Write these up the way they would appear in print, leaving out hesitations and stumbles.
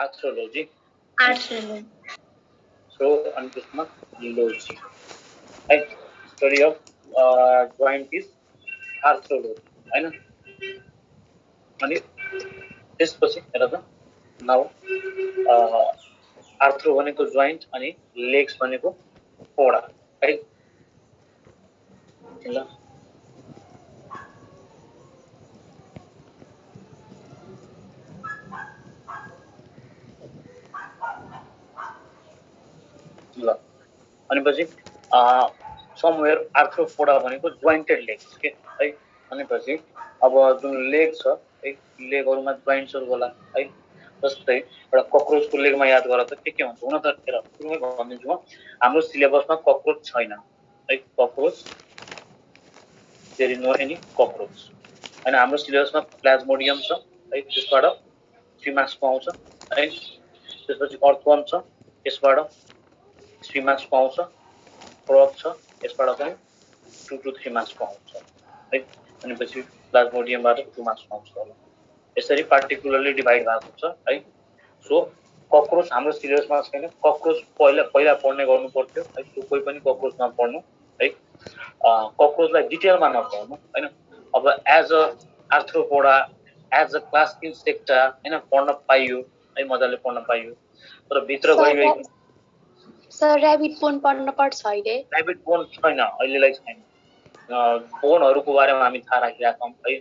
आर्थ्रोलोजी आर्थ्रोलोजी so अनि त्यसमा लोजी है स्टडी अफ जोइन्ट इज आर्थ्रोलोजी हैन अनि त्यसपछि हेर त नाउ आर्थ्रो भनेको जोइन्ट अनि लेग्स भनेको फोडा है ल ल अनि पछि समवेयर आर्थ्रोपोडा भनेको जोइन्टेड लेग्स के है अनि पछि अब जुन लेग छ है लेगहरुमा जोइन्ट्सहरु होला है जस्तै एउटा कक्रोचको लेगमा याद गर त के हुन्छ हुन त हेर सुरुमै भनिदिन्छु म हाम्रो सिलेबसमा कक्रोच छैन है cockroach there is no any cockroach हैन हाम्रो सिलेबसमा प्लाज्मोडियम छ है त्यसबाट 3 मार्क्स पाउँछ है त्यसपछि अर्थवर्म छ त्यसबाट 3 मार्क्स पाउँछ फ्रग छ यसबाट चाहिँ 2 to 3 मार्क्स पाउँछ है अनि पछि प्लाज्मोडियमबाट 2 मार्क्स पाउँछ होला यसरी पार्टिकुलरली डिभाइड भएको छ है सो कक्रोच हाम्रो सिलेबसमा छैन कक्रोच पहिला पढ्ने गर्नु पर्थ्यो है त्यो कोही पनि कक्रोचमा पढ्नु है कक्रोचलाई डिटेलमा नपढ्नु हैन अब as a arthropoda as a class insecta हैन पढ्न पाइयो है मजाले पढ्न पाइयो तर भित्र गइ सर र्याबिट बोन पढ्न पर्छ अहिले र्याबिट बोन छैन अहिलेलाई छैन बोनहरुको बारेमा हामी थाहा राखिराखौं है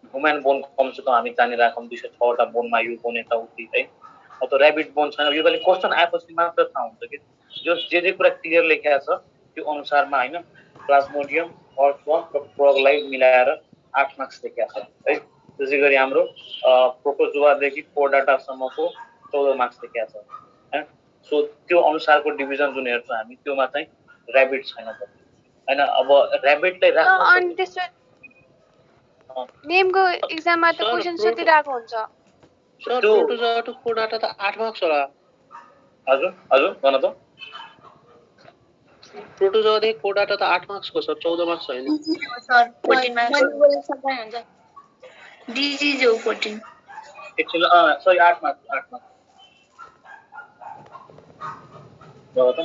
ह्युमन बोन कम से कम हामी जानिराखौं 206 वटा बोनमा यो बोन यता उति है अब त र्याबिट बोन छैन यो खाली क्वेशन आएपछि मात्र थाहा हुन्छ कि जो जे कुरा क्लियर लेखेको छ त्यो अनुसारमा हैन प्लाज्मोडियम अर्थवर्म र प्रोगलाई मिलाएर 8 मार्क्स लेखेको छ है त्यसैगरी हाम्रो प्रोटोजोआ देखि कोर्डाटा सम्मको 14 मार्क्स लेखेको छ हैन सो त्यो अनुसारको डिभिजन जुन हेर्छौं हामी त्योमा चाहिँ र्याबिट छैन हैन अब र्याबिटलाई राख्नु अनि त्यसो नेमको एक्जाममा त क्वेशन सोधिरहेको हुन्छ सर प्रोटोजोआ टु कोर्डाटा त 8 मार्क्स होला हजुर हजुर भन त प्रोटोजोआ देखि कोर्डाटा त 8 मार्क्स को सर 14 मार्क्स हैन सर 14 मार्क्स डिजिज हो 14 एक्चुअली सरी 8 मार्क्स भन त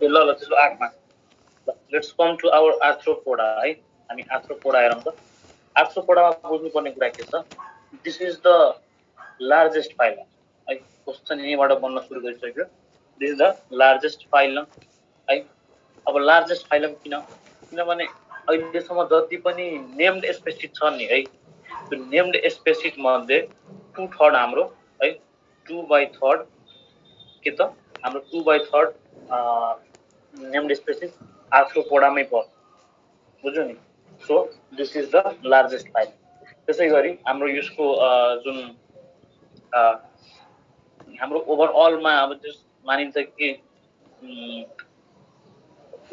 ल त्यसो 8 marks let's come to our arthropoda है हामी आर्थ्रोपोडा हेरौँ त आर्थ्रोपोडामा बुझ्नुपर्ने कुरा के छ this is the largest phylum है क्वेशन यहीँबाट बन्न सुरु गरिसक्यो this is the largest phylum है अब लार्जेस्ट फाइलम किनभने अहिलेसम्म जति पनि नेम्ड स्पेसिस छ नि है त्यो नेम्ड स्पेसिस मध्ये 2/3 हाम्रो है 2/3 के त हाम्रो 2/3 नेम्ड स्पेसिस आर्थ्रोपोडामै पर्छ बुझ्यो नि so this is the largest phylum त्यसैगरी हाम्रो यसको जुन हाम्रो ओभरअलमा अब जस मानिन्छ कि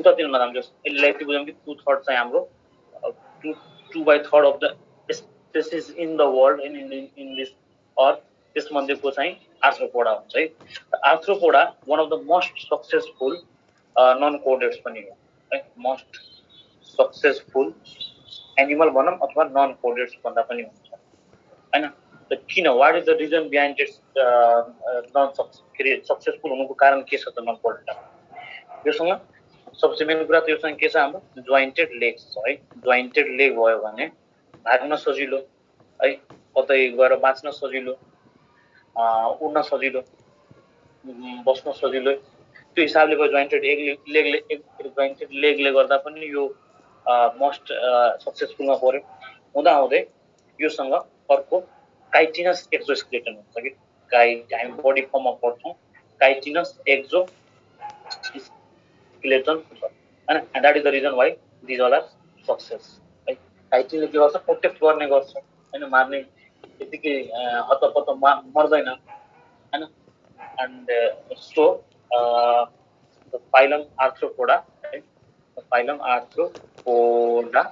उतातिर नजाम जस यसलाई यति बुझौँ कि 2/3 चाहिँ हाम्रो 2/3 of the species in the world in this earth त्यसमध्येको चाहिँ आर्थ्रोपोडा हुन्छ है Arthropoda one of the most successful non chordates पनि हो है मोस्ट सक्सेसफुल एनिमल भनौँ अथवा नन कोडेड्स भन्दा पनि हुन्छ हैन त किन what is the reason behind its non successful हुनुको कारण के छ त नन कोडेड योसँग सबसे मेन कुरा त योसँग के छ हाम्रो जोइन्टेड लेग्स छ है जोइन्टेड लेग भयो भने भाग्न सजिलो है कतै गएर बाँच्न सजिलो उड्न सजिलो बस्न सजिलो त्यो हिसाबले भयो जोइन्टेड लेगले गर्दा पनि यो मोस्ट सक्सेसफुलमा पर्यो हुँदै योसँग अर्को काइटिनस एक्जोस्केलेटन हुन्छ कि हामी बडी फर्ममा पढ्छौँ काइटिनस एक्जोस्केलेटन हुन्छ हैन and that is the reason why these all are success है काइटिनले के गर्छ प्रोटेक्ट गर्ने गर्छ हैन मार्ने त्यतिकै हतपत मर्दैन हैन and so the phylum arthropoda है द फाइलम आर्थ्रोपोडा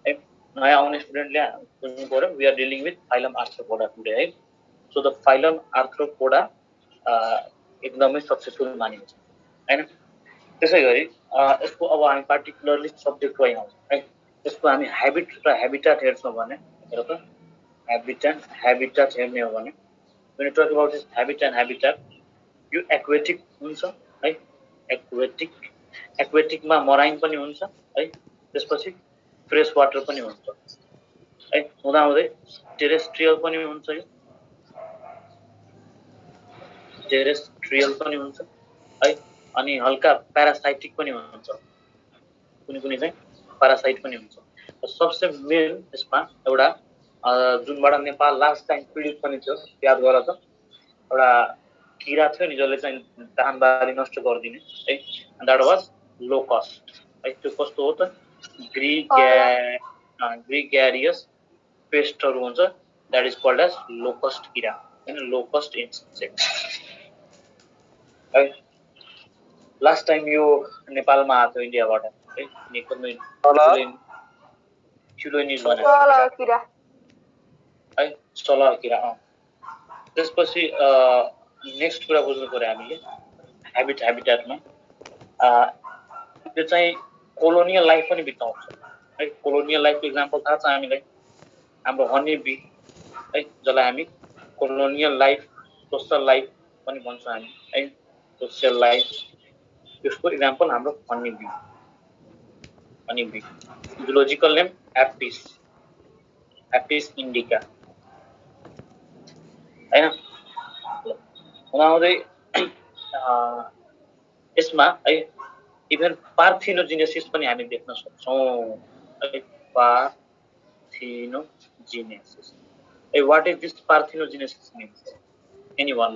है नयाँ आउने स्टुडेन्टले बुझ्नु पर्यो we are dealing with phylum arthropoda today है सो द फाइलम आर्थ्रोपोडा एकदमै सक्सेसफुल मानिन्छ हैन त्यसैगरी यसको अब हामी पार्टिकुलरली सब्जेक्ट वाइज आउँछौँ है यसको हामी ह्याबिट र ह्याबिटाट हेर्छौँ भने हेर त habitat हेर्ने हो भने when you talk about this habitat यो aquatic हुन्छ है aquatic मा marine पनि हुन्छ है त्यसपछि फ्रेश वाटर पनि हुन्छ है हुँदाहुँदै टेरेस्ट्रियल पनि हुन्छ यो टेरेस्ट्रियल पनि हुन्छ है अनि हल्का प्यारासाइटिक पनि हुन्छ कुनै चाहिँ प्यारासाइट पनि हुन्छ सबसे मेन यसमा एउटा जुनबाट नेपाल लास्ट टाइम पीडित पनि थियो याद गर त एउटा किरा थियो नि जसले चाहिँ धानबाली नष्ट गरिदिने है द्याट वाज लोकस्ट है त्यो कस्तो हो त ग्रिग्यारियस पेस्टहरू हुन्छ that is called as locust किरा हैन लोकस्ट इन्सेक्ट है लास्ट टाइम यो नेपालमा आएको थियो इन्डियाबाट है निकै ठुलो न्युज किरा है सलह किरा त्यसपछि नेक्स्ट कुरा बुझ्नु पर्यो हामीले ह्याबिटाटमा त्यो चाहिँ कोलोनियल लाइफ पनि बिताउँछ है कोलोनियल लाइफको इक्जाम्पल थाहा छ हामीलाई हाम्रो हनी बी है जसलाई हामी कोलोनियल लाइफ सोसल लाइफ पनि भन्छौँ हामी है सोसियल लाइफ त्यसको इक्जाम्पल हाम्रो honey bee zoological name Apis indica हैन हुँदाहुँदै यसमा है इभन पार्थिनोजेनेसिस पनि हामी देख्न सक्छौँ है parthenogenesis A what is this parthenogenesis means anyone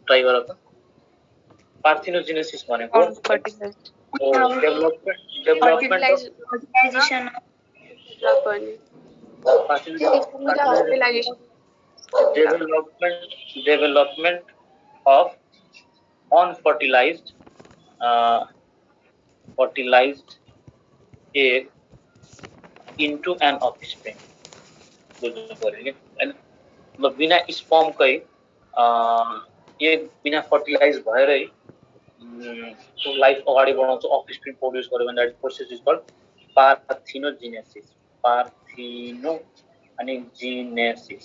try गर त पार्थिनोजेनेसिस भनेको development of unfertilized fertilized egg into an offspring बुझ्नु पर्यो नि हैन मतलब बिना स्पर्म कै एग बिना फर्टिलाइज भएरै लाइफ अगाडि बढाउँछ अफस्प्रिङ प्रोड्युस गर्यो भने that process is called parthenogenesis अनि जीनेसिस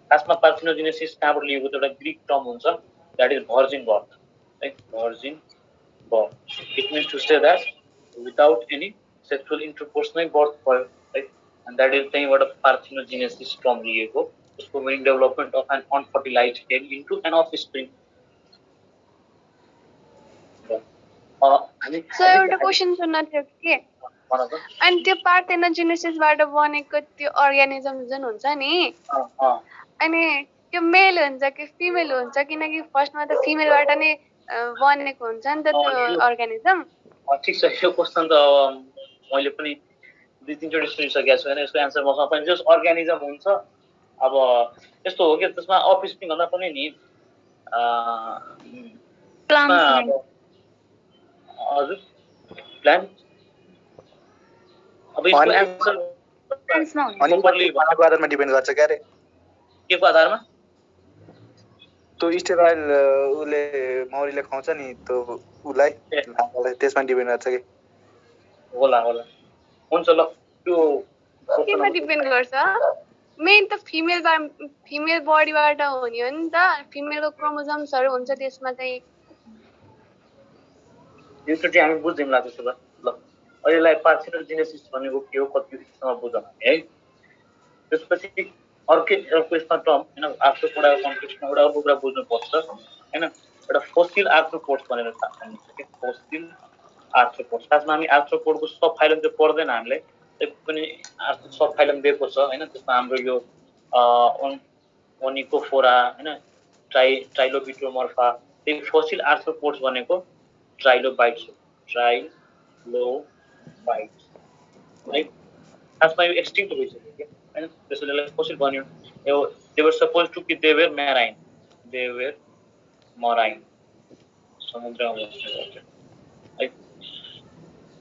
खासमा पार्थिनोजेनेसिस कहाँबाट लिएको त एउटा ग्रीक टर्म हुन्छ दैट इज भर्जिन बर्थ है virgin birth it means to say that without any sexual intercourse नै बर्थ भयो है एन्ड दैट इज त्यहीबाट पार्थिनोजेनेसिस टर्म लिएको उसको meaning development of an unfertilized egg into an offspring so एउटा question सुन्न थियो कि अनि त्यो पार्थेनोजेनेसिसबाट बनेको त्यो अर्गानिजम जुन हुन्छ नि अनि त्यो मेल हुन्छ कि फिमेल हुन्छ किनकि फर्स्टमा त फिमेलबाट नै बनेको हुन्छ नि त त्यो अर्गानिजम ठिक छ यो क्वेसन त मैले पनि दुई तीनचोटि सुनिसकेको छु हैन यसको एन्सर मसँग पनि जस अर्गानिजम हुन्छ अब यस्तो हो कि त्यसमा अफस्प्रिङ भन्दा पनि नि प्लान्ट हजुर प्लान्ट अब यसको एन्सर अनि भनेको आधारमा डिपेन्ड गर्छ के रे के को आधारमा त्यो स्टेराइल उले मौरीले खुवाउँछ नि त्यो उलाई त्यसमा डिपेन्ड गर्छ के होला हुन्छ ल त्यो केमा डिपेन्ड गर्छ मेन त फिमेल बडीबाट हो नि त फिमेलको क्रोमोसोम्सहरु हुन्छ त्यसमा चाहिँ यो चाहिँ हामी बुझ्दैनौँ त्यसो भए ल अहिलेलाई पार्थिनोजेनेसिस भनेको के हो कतिसम्म बुझौँ है त्यसपछि अर्को यसमा टर्म हैन आर्थ्रोपोडा कन्टेक्स्टमा एउटा अर्को कुरा बुझ्नुपर्छ हैन एउटा फोसिल आर्थ्रोपोड्स भनेर भनिन्छ के फोसिल आर्थ्रोपोड्स खासमा हामी आर्थ्रोपोडको सब फाइलम चाहिँ पढ्दैन हामीले त्यो पनि सब फाइलम दिएको छ हैन त्यसमा हाम्रो यो ओनिकोफोरा हैन ट्राइलोबिटोमर्फा त्यो फोसिल आर्थ्रोपोड्स भनेको ट्राइलोबाइट्स है खासमा यो एक्सटिङ्क्ट भइसक्यो के हैन त्यसैले फोसिल भन्यो यो they were suppose to be they were marine समुद्रमा बस्ने गर्छ है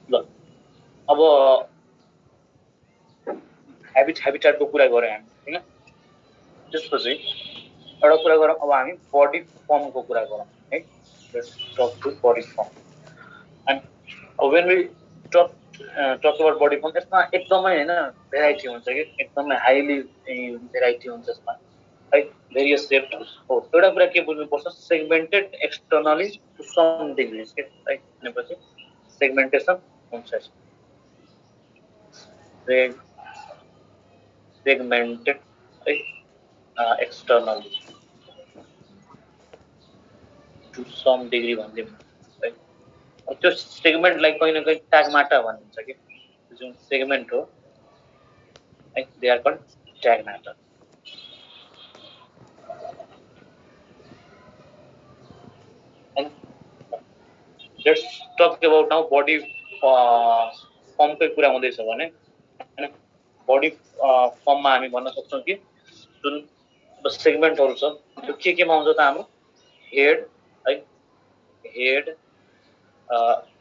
ल अब ह्याबिटाटको कुरा गरे हामी हैन त्यसपछि एउटा कुरा गरौँ अब हामी बडी फर्मको कुरा गरौँ है let's talk to body form and when we talk talk about body form यसमा एकदमै हैन भेराइटी हुन्छ कि एकदमै हाइली भेराइटी हुन्छ यसमा है भेरियस सेप्ट हो एउटा कुरा के बुझ्नुपर्छ segmented externally to some degrees के है भनेपछि सेगमेन्टेसन हुन्छ सेगमेन्टेड है एक्सटर्नली टु सम डिग्री भन्दै है त्यो सेगमेन्टलाई कहीँ न कहीँ ट्यागमाटा भनिन्छ कि जुन सेगमेन्ट हो है they are called tagmata let's talk about now body फर्मकै कुरा हुँदैछ भने हैन बडी फर्ममा हामी भन्न सक्छौँ कि जुन सेगमेन्टहरू छ त्यो केमा हुन्छ त हाम्रो हेड है हेड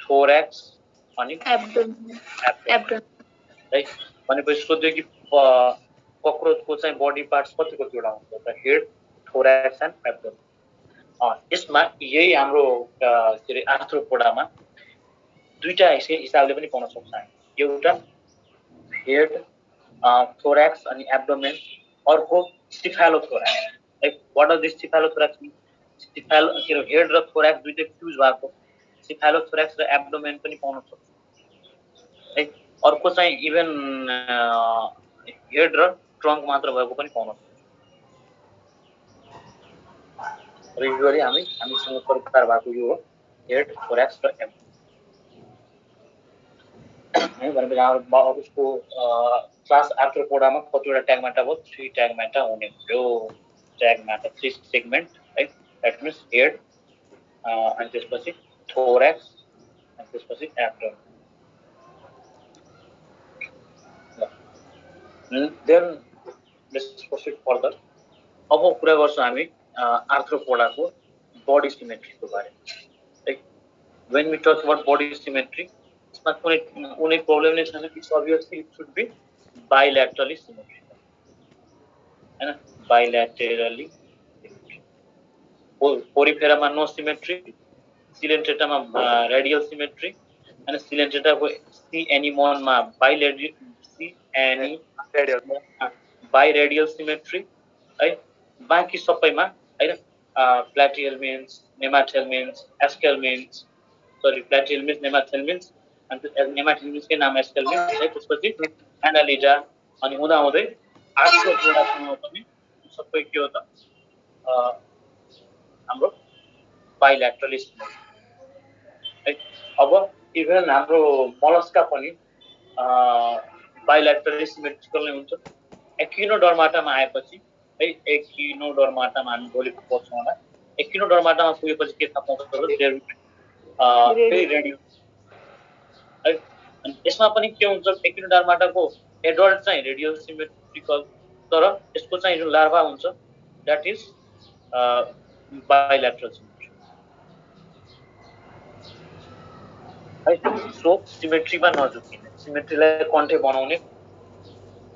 थोरेक्स अनि एब्डोमेन है भनेपछि सोध्यो कि कक्रोचको चाहिँ बडी पार्ट्स कतिवटा हुन्छ त हेड थोरेक्स एन्ड एब्डोमेन यसमा यही हाम्रो के अरे आर्थ्रोपोडामा दुईटा हिसाबले पनि पाउन सक्छ हामी एउटा हेड थोरेक्स अनि एब्डोमेन अर्को स्टिफालोथोराक्स है वाट आर दिस स्टिफालोथोराक्स हेड र थोरेक्स दुईटै फ्युज भएको स्टिफालोथोराक्स र एब्डोमेन पनि पाउन सक्छ है अर्को चाहिँ इभन हेड र ट्रङ्क मात्र भएको पनि पाउन सक्छ रेगुलरली हामीसँग प्रकार भएको यो हो हेड थोरेक्स र एब्डोमेन है भनेपछि हाम्रो उसको क्लास आर्थ्रोपोडामा कतिवटा ट्यागमाटा भयो 3 ट्यागमाटा हुने थियो ट्यागमाटा 3 सेगमेन्ट है द्याट मिन्स हेड अनि त्यसपछि थोरेक्स अनि त्यसपछि abdomen then let's proceed further अब कुरा गर्छौँ हामी आर्थ्रोपोडाको बडी सिमेट्रीको बारेमा है when we talk about body symmetry यसमा कुनै प्रब्लम नै छैन it's obviously it should be bilaterally symmetrical हैन बाइल्याटरली पोरिफेरामा नो सिमेट्री सिलेन्ट्रेटामा रेडियल सिमेट्री अनि सिलेन्ट्रेटाको सी एनिमोनमा बाइरेडियल सिमेट्री है बाँकी सबैमा हैन प्लाटिहेल्मिन्स नेमाथेल्मिन्स एस्केल्मिन्स प्लाटिहेल्मिन्स नेमाथेल्मिन्स अनि नेमाथेल्मिन्सकै नाम एस्केल्मिन्स है त्यसपछि एनालिडा अनि हुँदाहुँदै आर्थ्रोपोडासँग पनि सबै के हो त हाम्रो बाइल्याटरली सिमेट्री है अब इभन हाम्रो मलस्का पनि बाइल्याटरली सिमेट्रिकल नै हुन्छ एकिनोडर्माटामा आएपछि है एकिनोडर्माटामा हामी भोलि पढ्छौँ होला एकिनोडर्माटामा पुगेपछि के थाहा पाउँछ फेरि रेडियो है अनि यसमा पनि के हुन्छ एकिनोडर्माटाको एडल्ट चाहिँ रेडियल सिमेट्रिकल तर यसको चाहिँ जुन लार्भा हुन्छ द्याट इज बाइल्याटरल सिमेट्री है सो सिमेट्रीमा नझुकिने सिमेट्रीलाई कन्ठे बनाउने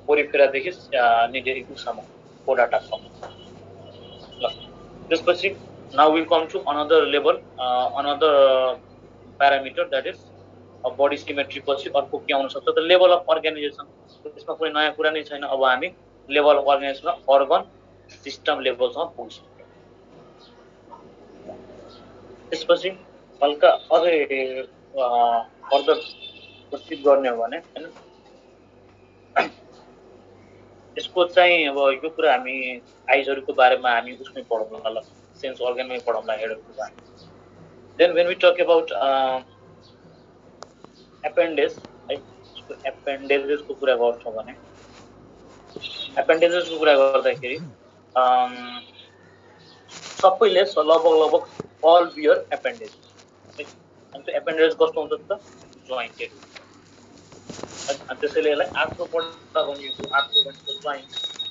पोरिफेरादेखि निडेरिकुसम्म पोडाटासम्म ल त्यसपछि now will come to another level another parameter that is body symmetry पछि अर्को के आउन सक्छ त लेभल अफ अर्गानाइजेसन त्यसमा कुनै नयाँ कुरा नै छैन अब हामी लेभल अफ अर्गानाइजेसनमा अर्गन सिस्टम लेभलसम्म पुगिसक्यौँ त्यसपछि हल्का अझै फर्दर प्रोसिड गर्ने हो भने हैन यसको चाहिँ अब यो कुरा हामी आइजहरूको बारेमा हामी उसमै पढौँला ल सेन्स अर्गनमै पढौँला हेडहरूको बारेमा then when we talk about appendage है एपेन्डेजेसको कुरा गर्छौँ भने एपेन्डेजेसको कुरा गर्दाखेरि सबैले लगभग अल बियर एपेन्डेज अनि त्यो एपेन्डेज कस्तो हुन्छ त जोइन्टेड अनि त्यसैले यसलाई आर्थ्रोपोडा भनिएको आर्थ्रो भनेको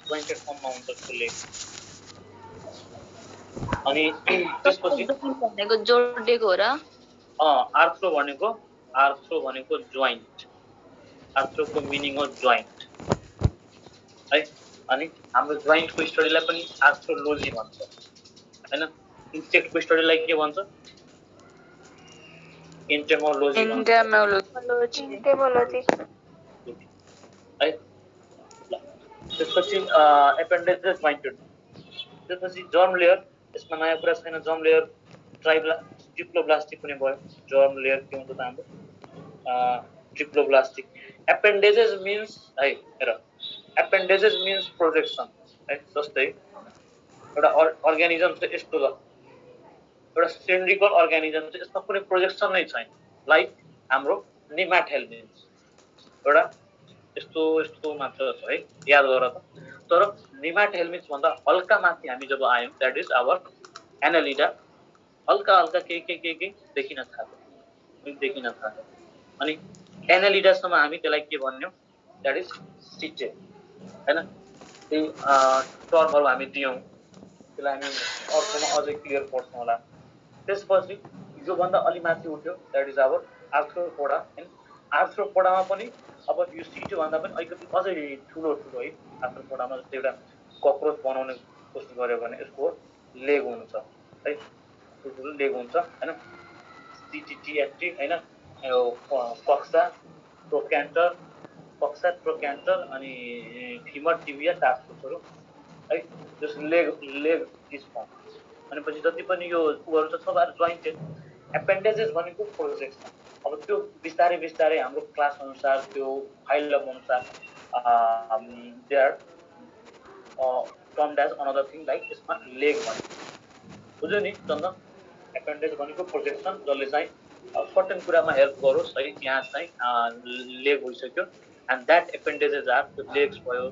जोइन्टेड फर्ममा हुन्छ त्यसले अनि त्यसपछि भनेको जोडिएको हो र आर्थ्रो भनेको जोइन्ट आर्थ्रोको मिनिङ हो जोइन्ट है अनि हाम्रो जोइन्टको स्टडीलाई पनि आर्थ्रोलोजी भन्छ हैन इन्सेक्टको स्टडीलाई के भन्छ इन्टेमोलोजी Entomology. है ल त्यसपछि एपेन्डेजेस जोइन्टेड त्यसपछि जर्म लेयर यसमा नयाँ कुरा छैन जर्म लेयर डिप्लोब्लास्टिक पनि भयो जर्म लेयर के हुन्छ त हाम्रो डिप्लोब्लास्टिक एपेन्डेजेस मिन्स है हेर एपेन्डेजेस मिन्स प्रोजेक्सन है जस्तै एउटा अर्गानिजम चाहिँ यस्तो छ एउटा सिलिन्ड्रिकल अर्गानिजम चाहिँ यसमा कुनै प्रोजेक्सन नै छैन लाइक हाम्रो निमाटोहेल्मिन्थ एउटा यस्तो यस्तो मात्र छ है याद गर त तर निमाटोहेल्मिन्थ भन्दा हल्का माथि हामी जब आयौँ द्याट इज आवर एनालिडा हल्का हल्का के देखिन थाल्यो अनि एनालिडासम्म हामी त्यसलाई के भन्यौँ द्याट इज सिटे हैन त्यही टर्महरू हामी दियौँ त्यसलाई हामी अर्कोमा अझै क्लियर पर्छ होला त्यसपछि योभन्दा अलि माथि उठ्यो द्याट इज आवर आर्थ्रोपोडा हैन आर्थ्रोपोडामा पनि अब यो सिटो भन्दा पनि अलिकति अझै ठुलो ठुलो है आर्थ्रोपोडामा जस्तै एउटा कक्रोच बनाउने कोसिस गर्यो भने यसको लेग हुन्छ है ठुलो लेग हुन्छ हैन सिटिटिएफटी हैन यो कक्सा ट्रोक्यान्टर अनि फिमर टिबिया टार्ससहरू है जस लेग इज फर्म अनि पछि जति पनि यो उहरू छ सबैहरू जोइन्टेड एपेन्डेजेस भनेको प्रोजेक्सन अब त्यो बिस्तारै बिस्तारै हाम्रो क्लास अनुसार त्यो फाइलम अनुसार they are termed as another thing like यसमा लेग भन्ने बुझ्यो नि चन्दन एपेन्डेज भनेको प्रोजेक्सन जसले चाहिँ सर्टेन कुरामा हेल्प गरोस् है यहाँ चाहिँ लेग भइसक्यो and that appendages are the legs भयो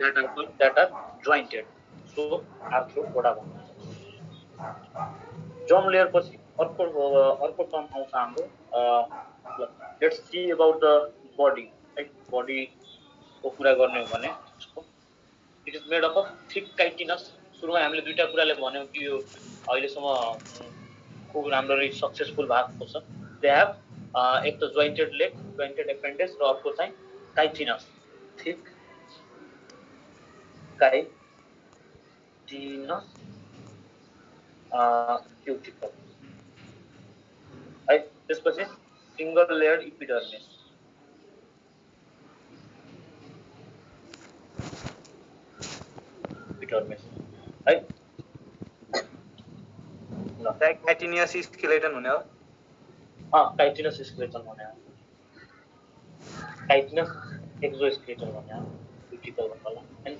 that are jointed so Arthropoda भन्छ जर्म लेयर पछि अर्को टर्म आउँछ हाम्रो let's see about the body है बडीको कुरा गर्ने हो भने it is made up of thick chitinous सुरुमा हामीले दुईटा कुराले भन्यौँ कि यो अहिलेसम्म खुब राम्ररी सक्सेसफुल भएको छ दे हेभ एक त जोइन्टेड लेग जोइन्टेड एपेन्डेज र अर्को चाहिँ काइटिनस थिक काइटिनस क्युटिकल है त्यसपछि सिंगल लेयर्ड इपिडर्मिस है काइटिनियस स्केलेटन हुने हो काइटिनस स्केलेटन भने हो काइटिनस एक्जोस्केलेटन भने हो क्युटिकल भन्नुलाई हैन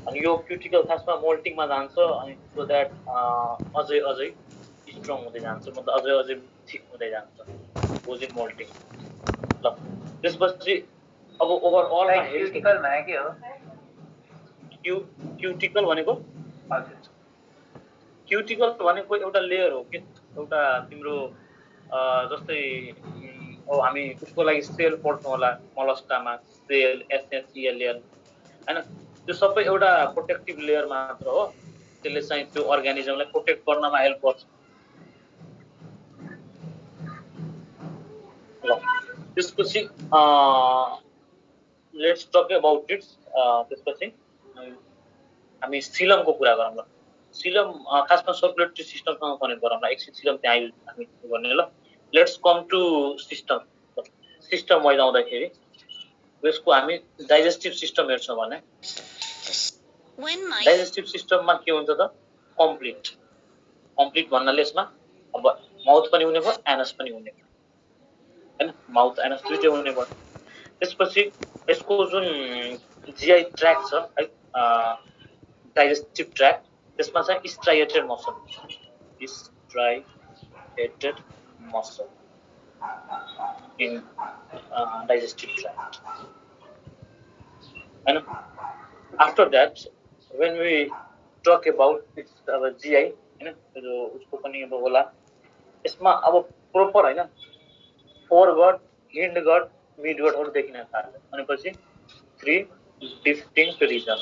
अनि यो क्युटिकल खासमा मोल्टिङमा जान्छ अनि सो द्याट अझै स्ट्रङ हुँदै जान्छ मतलब अझै थिक हुँदै जान्छ गोजिङ मोल्टिङ ल त्यसपछि अब ओभरअल क्युटिकल भने के हो क्युटिकल भनेको क्युटिकल भनेको एउटा लेयर हो कि एउटा तिम्रो जस्तै हामी उसको लागि सेल पढ्छौँ होला मलस्कामा सेल एसएसइएलएल हैन त्यो सबै एउटा प्रोटेक्टिभ लेयर मात्र हो त्यसले चाहिँ त्यो अर्गानिजमलाई प्रोटेक्ट गर्नमा हेल्प गर्छ ल त्यसपछि लेट्स टक अबाउट इट्स त्यसपछि हामी सिलमको कुरा गरौँ ल सिलम खासमा सर्कुलेटरी सिस्टमसँग कनेक्ट गरौँ ल एकछिन सिलम त्यहाँ हामी गर्ने ल let's come to system wise आउँदाखेरि यसको हामी डाइजेस्टिभ सिस्टम हेर्छौँ भने डाइजेस्टिभ सिस्टममा के हुन्छ त कम्प्लिट भन्नाले यसमा अब माउथ पनि हुने भयो एनस पनि हुने भयो हैन माउथ एनस दुईटै हुने भयो त्यसपछि यसको जुन जीआई ट्र्याक छ है डाइजेस्टिभ ट्र्याक त्यसमा चाहिँ striated muscle in digestive tract हैन after that when we talk about its GI हैन जो उसको पनि अब होला यसमा अब प्रोपर हैन फोर गट हिन्ड गट मिड गटहरु देखिन थाल्छ अनि पछि 3 डिस्टिंक्ट रिजन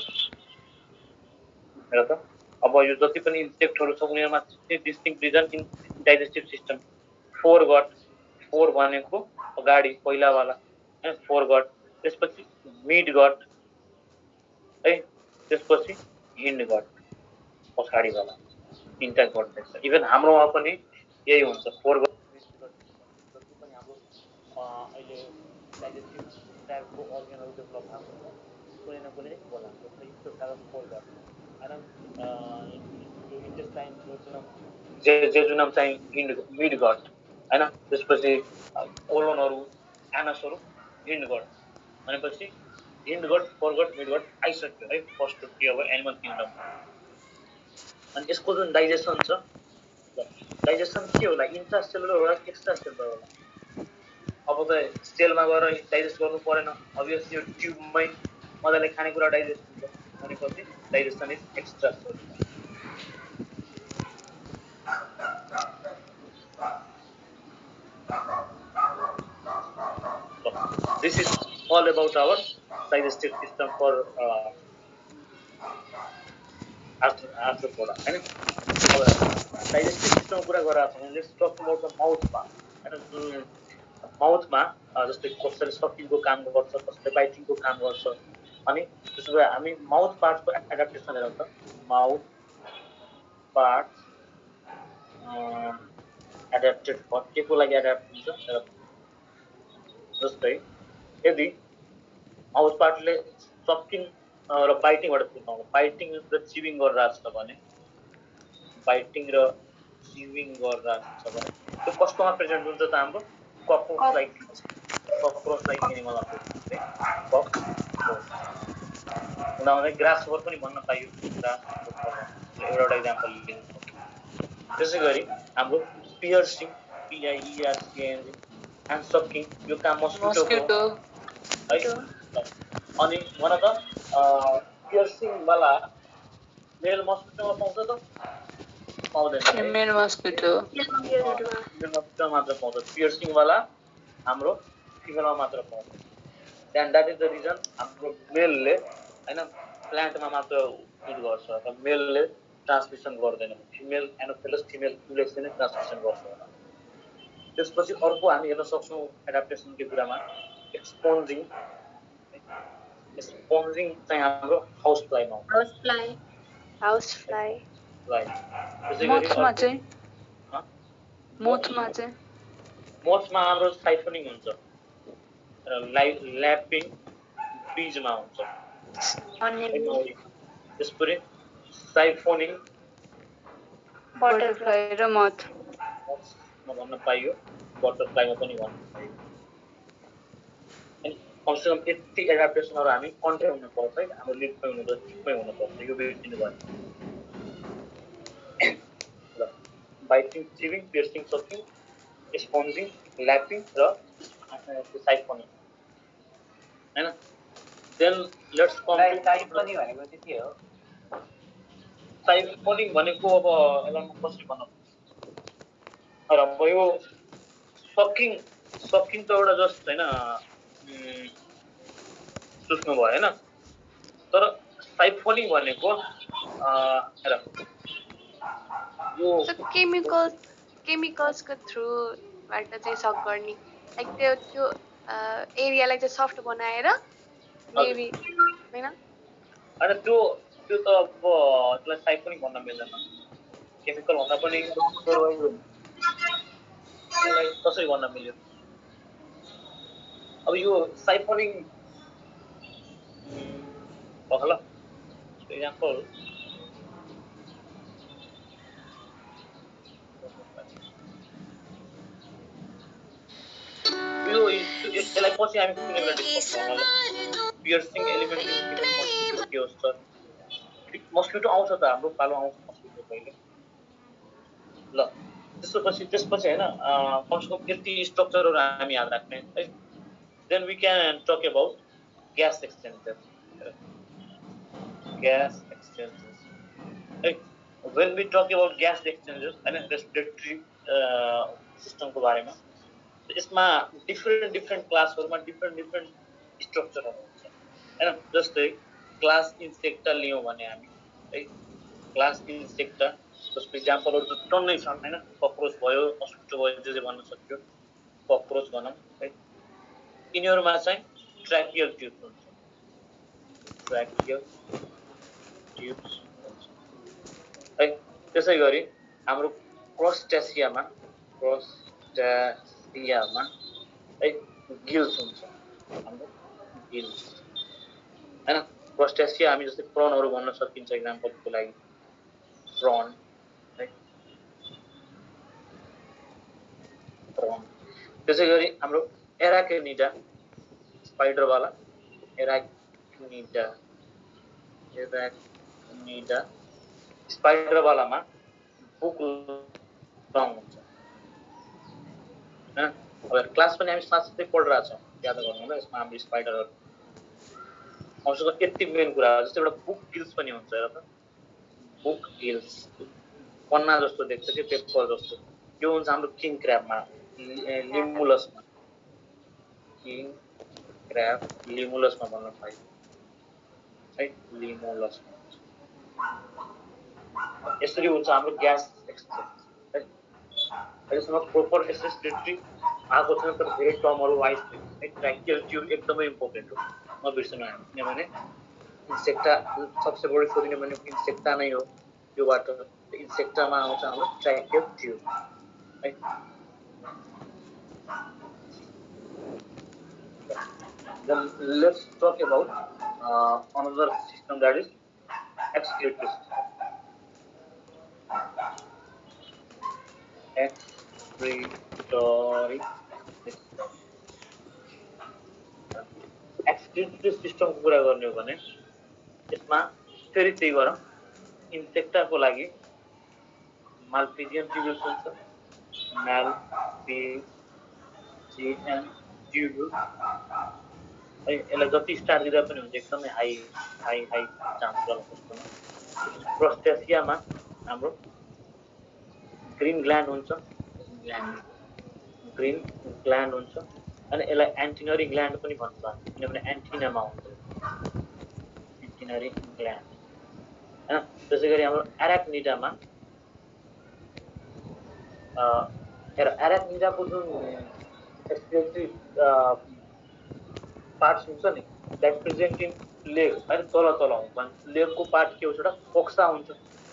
हेर त अब यो जति पनि इन्सेक्टहरु छ उनीहरुमा 3 distinct region in digestive system fore gut fore भनेको अगाडि पहिला वाला हैन फोर गट त्यसपछि मिड गट है त्यसपछि हिन्ड गट पछाडी वाला तीनटा गट देख्छ इभन हाम्रोमा पनि यही हुन्छ फोर गट अहिले डाइजेस्टिभ ट्र्याकको अर्गनहरू डेभलप भएको छ कुनै न कुनै होला जस्तै इन्टोथ्यालस फोल्डर होइन इन्टेस्टाइन जेजुनम चाहिँ मिड गट होइन त्यसपछि कोलोनहरू एनसहरू हिन्ड गट भनेपछि हिन्ड गट फोरगट मिड गट आइसक्यो है फर्स्ट त्यो अब एनिमल किङडम अनि यसको जुन डाइजेसन छ डाइजेसन के होला इन्ट्रासेलुलर होला एक्स्ट्रा सेलुलर होला अब त सेलमा गएर डाइजेस्ट गर्नु परेन अभियसली यो ट्युबमै मजाले खानेकुरा डाइजेस्ट हुन्छ भनेपछि digestion is extra cellular This is all about our digestive system for arthropoda. And digestive system कुरा गरेर छौँ let's talk about the mouth part. And mouth मा जस्तै कसैले सकिङको काम गर्छ कसैले बाइटिङको काम गर्छ अनि त्यसो भए हामी माउथ पार्टको एडाप्टेसन हेरौँ त माउथ पार्ट एडाप्टेड फर के को लागि एडाप्ट हुन्छ जस्तै यदि माउथ पार्टले सकिङ र बाइटिङबाट पुग्नु बाइटिङ र चिविङ गरिरहेको छ भने बाइटिङ र चिविङ गरिरहेको छ भने त्यो कस्तोमा प्रेजेन्ट हुन्छ त हाम्रो ककरोच लाइक एनिमल हुँदाहुँदै ग्रासहोपर पनि भन्न पाइयो एउटा इक्जाम्पल लिनु त्यसै गरी हाम्रो पियर्सिङ पिआइइआरसिएन एन्ड सकिङ यो काम मस्किटो है अनि भन त पियर्सिङ वाला मेल मस्किटोमा पाउँछ त पाउँदैन मेल मस्किटो मात्र पाउँछ पियर्सिङ वाला हाम्रो फिमेलमा मात्र पाउँछ then that is the reason हाम्रो मेलले हैन प्लान्टमा मात्र युज गर्छ र मेलले ट्रान्समिसन गर्दैन फिमेल एनोफिलस फिमेल युलेक्सले नै ट्रान्समिसन गर्छ त्यसपछि अर्को हामी हेर्न सक्छौँ एडाप्टेसनको कुरामा एक्सपोन्जिङ चाहिँ हाम्रो हाउस फ्लाइमा हाउस फ्लाइ मोथमा चाहिँ मोथमा हाम्रो साइफोनिङ हुन्छ ल्यापिङ बीजमा हुन्छ त्यसपछि साइफोनिङ बटरफ्लाई र मोथ भन्न पाइयो बटरफ्लाइमा पनि भन्न पाइयो अनि कमसेकम यति एडाप्टेसनहरू हामी कन्ट्रै हुनुपर्छ है हाम्रो लिपमै हुनुपर्छ टिपमै हुनुपर्छ यो बिर्सिनु भयो बाइटिङ चिविङ पियर्सिङ सकिङ स्पोन्जिङ ल्यापिङ र साइफोनिङ हैन देन लेट्स कम टु साइफोनिङ भनेको चाहिँ के हो साइफोनिङ भनेको अब यसलाई म कसरी भन्नु र म यो सकिङ त एउटा जस्ट हैन सुस्नु भयो हैन तर साइफोनिङ भनेको हेर यो केमिकल्सको थ्रुबाट चाहिँ सक गर्ने लाइक त्यो एरियालाई चाहिँ सफ्ट बनाएर मेबी हैन अनि त्यो त अब त्यसलाई साइफोनिङ भन्न मिल्दैन केमिकल भन्दा पनि त्यसलाई कसरी भन्न मिल्यो अब यो साइफोनिङ ल एक्जाम्पल यसलाई पछि हामी कुनै बेला डिस्कस गरौँ पियर्सिङ एलिमेन्ट के हो सर मस्किटो आउँछ त हाम्रो पालो आउँछ मस्किटो पहिले ल त्यसपछि हैन कमसेकम यति स्ट्रक्चरहरू हामी याद राख्ने है then we can talk about gas exchanger है when we talk about gas exchanges हैन रेस्पिरेटरी सिस्टमको बारेमा यसमा डिफरेन्ट क्लासहरुमा डिफरेन्ट स्ट्रक्चरहरु हुन्छ हैन जस्तै क्लास इन्सेक्टा लियौं भने हामी है क्लास इन्सेक्टा जसको एक्जाम्पलहरु त टन्नै छन् हैन कक्रोच भयो मस्किटो भयो जे भन्न सक्यो कक्रोच भनौं है यिनीहरुमा चाहिँ ट्र्याकियल ट्युब हुन्छ है त्यसै गरी हाम्रो क्रस्टेसियामा है गिल्स हुन्छ हाम्रो गिल्स हैन क्रस्टेसिया हामी जस्तै प्रनहरु भन्न सकिन्छ एक्जाम्पलको लागि प्रन है प्रन त्यसैगरी हाम्रो एराकिनिडा स्पाइडर वाला एराकिनिडा स्पाइडर वालामा बुक लङ हुन्छ हैन अब क्लास पनि हामी साथसाथै पढिरहेका छौँ याद गर्नु होला यसमा हाम्रो स्पाइडरहरु अझै यति मेन कुरा जस्तै एउटा बुक गिल्स पनि हुन्छ र त बुक गिल्स पन्ना जस्तो देख्छ कि पेपर जस्तो यो हुन्छ हाम्रो किङ क्र्याबमा लिमुलसमा किङ क्र्याब लिमुलसमा भन्न पाइन्छ है लिमुलसमा यसरी हुन्छ हाम्रो ग्यास एक्सचेन्ज है अहिलेसम्म प्रोपर रेस्पिरेटरी आएको छैन तर धेरै टर्महरु वाइज है ट्र्याकियल ट्युब एकदमै इम्पोर्टेन्ट हो नबिर्सनु हामी किनभने इन्सेक्टा सबसे बढी सोधिने भनेको इन्सेक्टा नै हो योबाट इन्सेक्टामा आउँछ हाम्रो ट्र्याकियल ट्युब है Then let's talk about another system that is excretory system. Excretory system. Excretory system को कुरा गर्ने हो भने यसमा फेरि त्यही गरौँ इन्सेक्टाको लागि माल्पिजियन ट्युब्युल्स हुन्छ माल्पिजियन ट्युब्युल्स यसलाई जति स्टार दिँदा पनि हुन्छ एकदमै हाई चान्स गर्नु सक्छौँ क्रस्टेसियामा हाम्रो ग्रीन ग्ल्यान्ड हुन्छ ग्रीन ग्ल्यान्ड हुन्छ अनि यसलाई एन्टिनरी ग्ल्यान्ड पनि भन्छ किनभने एन्टिनामा हुन्छ एन्टिनरी ग्ल्यान्ड हैन त्यसैगरी हाम्रो एराक्निडामा एराक्निडाको जुन एक्सप्रेसिभ पार्ट्स हुन्छ नि द्याट प्रेजेन्ट इन लेग है तल हुन्छ लेगको पार्ट के हुन्छ एउटा कोक्सा हुन्छ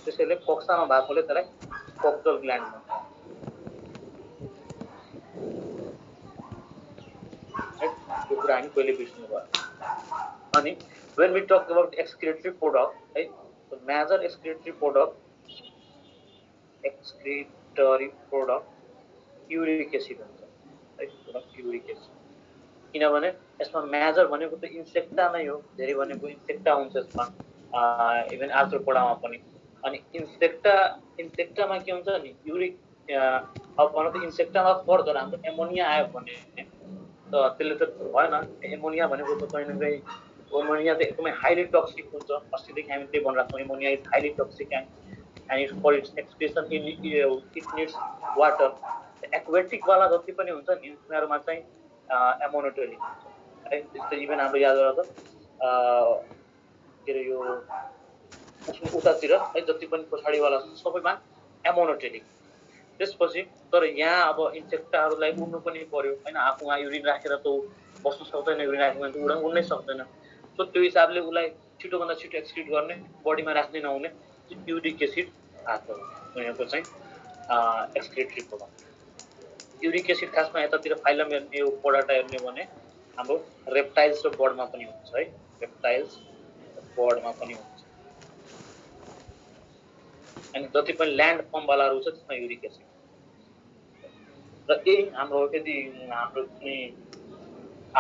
त्यसैले कोक्सामा भएकोले त्यसलाई कोक्टल ग्ल्यान्ड भन्छ यो कुरा हामी पहिले बिर्सनु भयो अनि when we talk about excretory product है major excretory product uric acid हुन्छ है uric acid किनभने यसमा मेजर भनेको त इन्सेक्टा नै हो धेरै भनेको इन्सेक्टा हुन्छ यसमा इभन आर्थ्रोपोडामा पनि अनि इन्सेक्टामा के हुन्छ नि युरिक अब भनौँ त इन्सेक्टामा फर्दर हाम्रो एमोनिया आयो भने त त्यसले त भएन एमोनिया भनेको त कहीँ न कहीँ एमोनिया त एकदमै हाइली टक्सिक हुन्छ अस्तिदेखि हामी त्यही भनिरहेको छौँ ammonia is highly toxic and its for its expression in it needs water aquatic वाला जति पनि हुन्छ नि उनीहरूमा चाहिँ एमोनोटोनिक है त्यस्तै इभन हाम्रो याद गर्दा के अरे यो उतातिर है जति पनि पछाडिवाला सबैमा एमोनोटोनिक त्यसपछि तर यहाँ अब इन्सेक्टाहरूलाई उड्नु पनि पर्यो होइन आफूमा युरिन राखेर त बस्नु सक्दैन युरिन राख्यो भने त उड्नै सक्दैन सो त्यो हिसाबले उसलाई छिटोभन्दा छिटो एक्सक्रिट गर्ने बडीमा राख्नै नहुने युरिक एसिड आएको उनीहरूको चाहिँ एक्सक्रिटरी प्रोडक्ट युरिक एसिड खासमा यतातिर फाइलम हेर्ने यो पोडाटा हेर्ने भने हाम्रो रेप्टाइल्स र बर्डमा पनि हुन्छ है रेप्टाइल्स बर्डमा पनि हुन्छ अनि जति पनि ल्यान्ड फर्मवालाहरू छ त्यसमा युरिक एसिड र यही हाम्रो यदि हाम्रो कुनै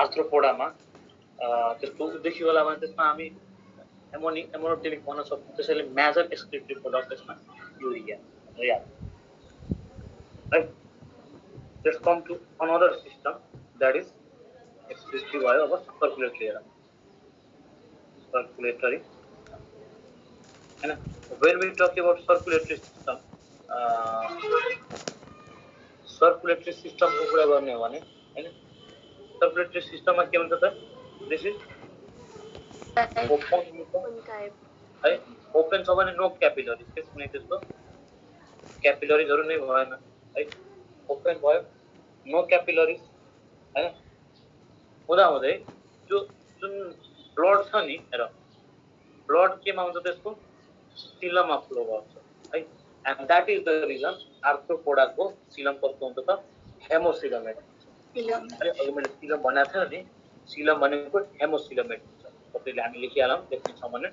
आर्थ्रोपोडामा त्यसको उद्देश्य बेलामा त्यसमा हामी एमोनोटोनिक भन्न सक्छौँ त्यसैले मेजर एक्सक्रिटरी प्रोडक्ट त्यसमा युरिया याद है Let's come to another system that is excretory भयो अब circulatory era circulatory हैन when we talk about circulatory system circulatory system को कुरा गर्ने हो भने हैन circulatory system मा के हुन्छ त this is open type है open छ भने no capillaries के कुनै त्यस्तो क्यापिलरीजहरु नै भएन है ओपन भयो नो क्यापिलरीज हैन हुँदा हुँदै जो जुन ब्लड छ नि हेर ब्लड केमा हुन्छ त्यसको सिलममा फ्लो गर्छ है and that is the reason आर्थ्रोपोडाको सिलम कस्तो हुन्छ त हेमोसिलमेट अरे अघि मैले सिलम भनेको थिएँ नि सिलम भनेको हेमोसिलोमेट हुन्छ तपाईँले हामी लेखिहालौँ लेख्ने छ भने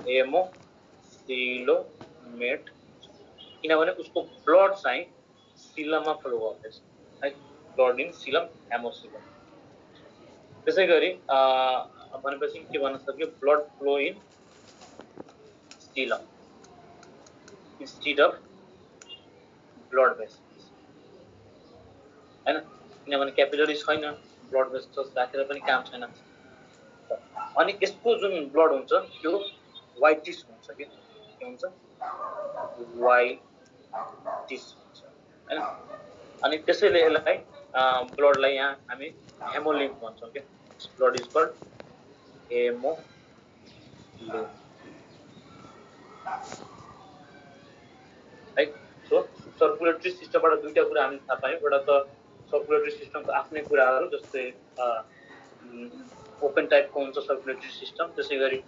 हेमोसिलोमेट किनभने उसको ब्लड चाहिँ सिलममा फ्लो गर्दैछ है ब्लड इन सिलम हेमोसिलम त्यसै गरी भनेपछि के भन्न सक्यो blood flow in सिलम instead of blood vessels हैन किनभने क्यापिलरी छैन ब्लड भेसल्स राखेर पनि काम छैन अनि यसको जुन ब्लड हुन्छ त्यो व्हाइटिश हुन्छ के हुन्छ व्हाइटिश हुन्छ हैन अनि त्यसैले यसलाई ब्लडलाई यहाँ हामी हेमोलिम्फ भन्छौँ के ब्लड इज कल्ड हेमोलिम्फ है सो सर्कुलेटरी सिस्टमबाट दुईटा कुरा हामीले थाहा पायौँ एउटा त सर्कुलेटरी सिस्टमको आफ्नै कुराहरू जस्तै ओपन टाइपको हुन्छ सर्कुलेटरी सिस्टम त्यसै गरी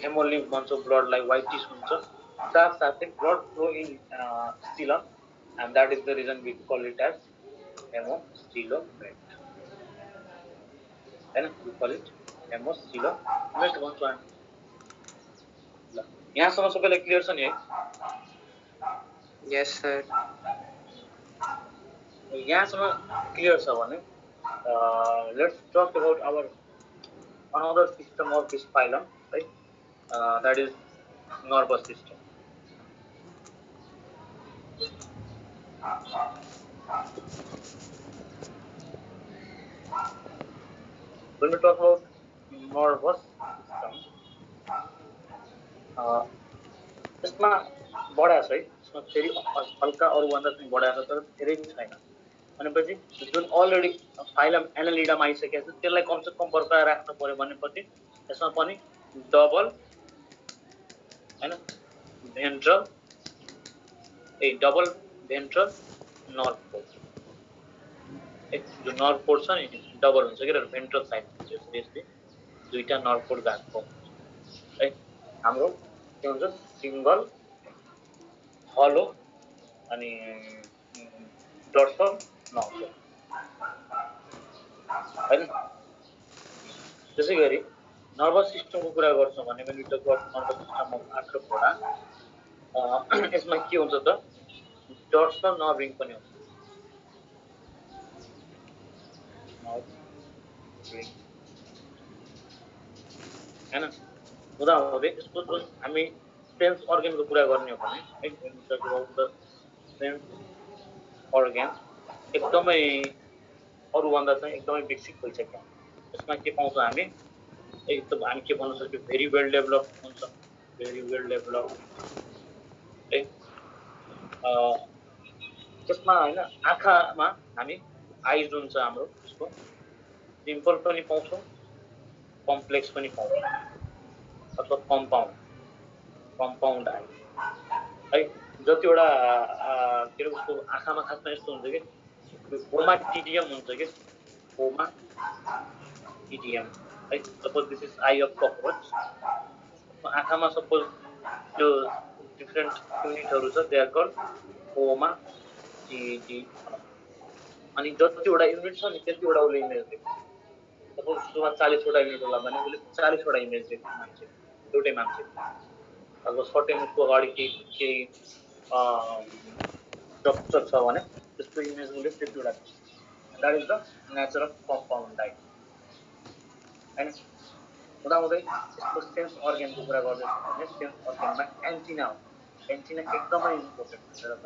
हेमोलिम्फ भन्छौँ ब्लडलाई व्हाइटिश हुन्छ साथसाथै blood flow in coelom and that is the reason we call it as haemocoelomate हैन वी कल इट हेमोसिलोमेट भन्छौँ हामी ल यहाँसम्म सबैलाई क्लियर छ नि है Yes, sir. यहाँसम्म क्लियर छ भने let's talk about our another system of this phylum, right? That is nervous system. When we talk about nervous system, यसमा बढा छ है यसमा फेरि हल्का अरूभन्दा चाहिँ बढा छ तर धेरै छैन भनेपछि जुन अलरेडी फाइलम एनालिडम आइसकेको छ त्यसलाई कमसे कम बरकरार राख्नु पर्यो भनेपछि यसमा पनि डबल हैन डबल भेन्ट्रल नर्भ पोर्ट जो नर्भ पोर्ट छ नि डबल हुन्छ के भेन्ट्रल साइड यसले दुईटा नर्भ पोर्ट भएको है हाम्रो के हुन्छ सिंगल हलो अनि डोर्सल नर्भ हैन त्यसै गरी नर्भस सिस्टमको कुरा गर्छौँ भने पनि नर्भस सिस्टममा आर्थ्रोपोडा यसमा के हुन्छ त डोर्सल नर्भ रिङ पनि हुन्छ हैन हुँदाहुँदै यसको जुन हामी सेन्स अर्गनको कुरा गर्ने हो भने सेन्स अर्गन एकदमै अरूभन्दा चाहिँ एकदमै विकसित भइसक्यो यसमा के पाउँछौँ हामी एकदम हामी के भन्न सक्छौँ भेरी वेल डेभलप हुन्छ भेरी वेल डेभलप है त्यसमा होइन आँखामा हामी आइज जुन छ हाम्रो त्यसको सिम्पल पनि पाउँछौँ कम्प्लेक्स पनि पाउँछौँ अथवा कम्पाउन्ड आई है जतिवटा के अरे उसको आँखामा खासमा यस्तो हुन्छ कि ओमाटिडियम हुन्छ कि ओमाटिडियम है suppose this is I of cockroach आँखामा सपोज त्यो डिफ्रेन्ट युनिटहरू छ दे आर कल्ड ओमाटिडियम अनि जतिवटा युनिट छ नि त्यतिवटा उसले इमेज देख्छ सपोज उसमा 40वटा युनिट होला भने उसले 40वटा इमेज देख्छ मान्छे एउटै मान्छे अब सर्टेन उसको अगाडि केही स्ट्रक्चर छ भने त्यसको इमेज उसले त्यतिवटा देख्छ that is the nature of compound eye हैन हुँदाहुँदै यसको सेन्स अर्गनको कुरा गर्दैछ भने सेन्स अर्गनमा एन्टिना हुन्छ एन्टिना एकदमै इम्पोर्टेन्ट हुन्छ र त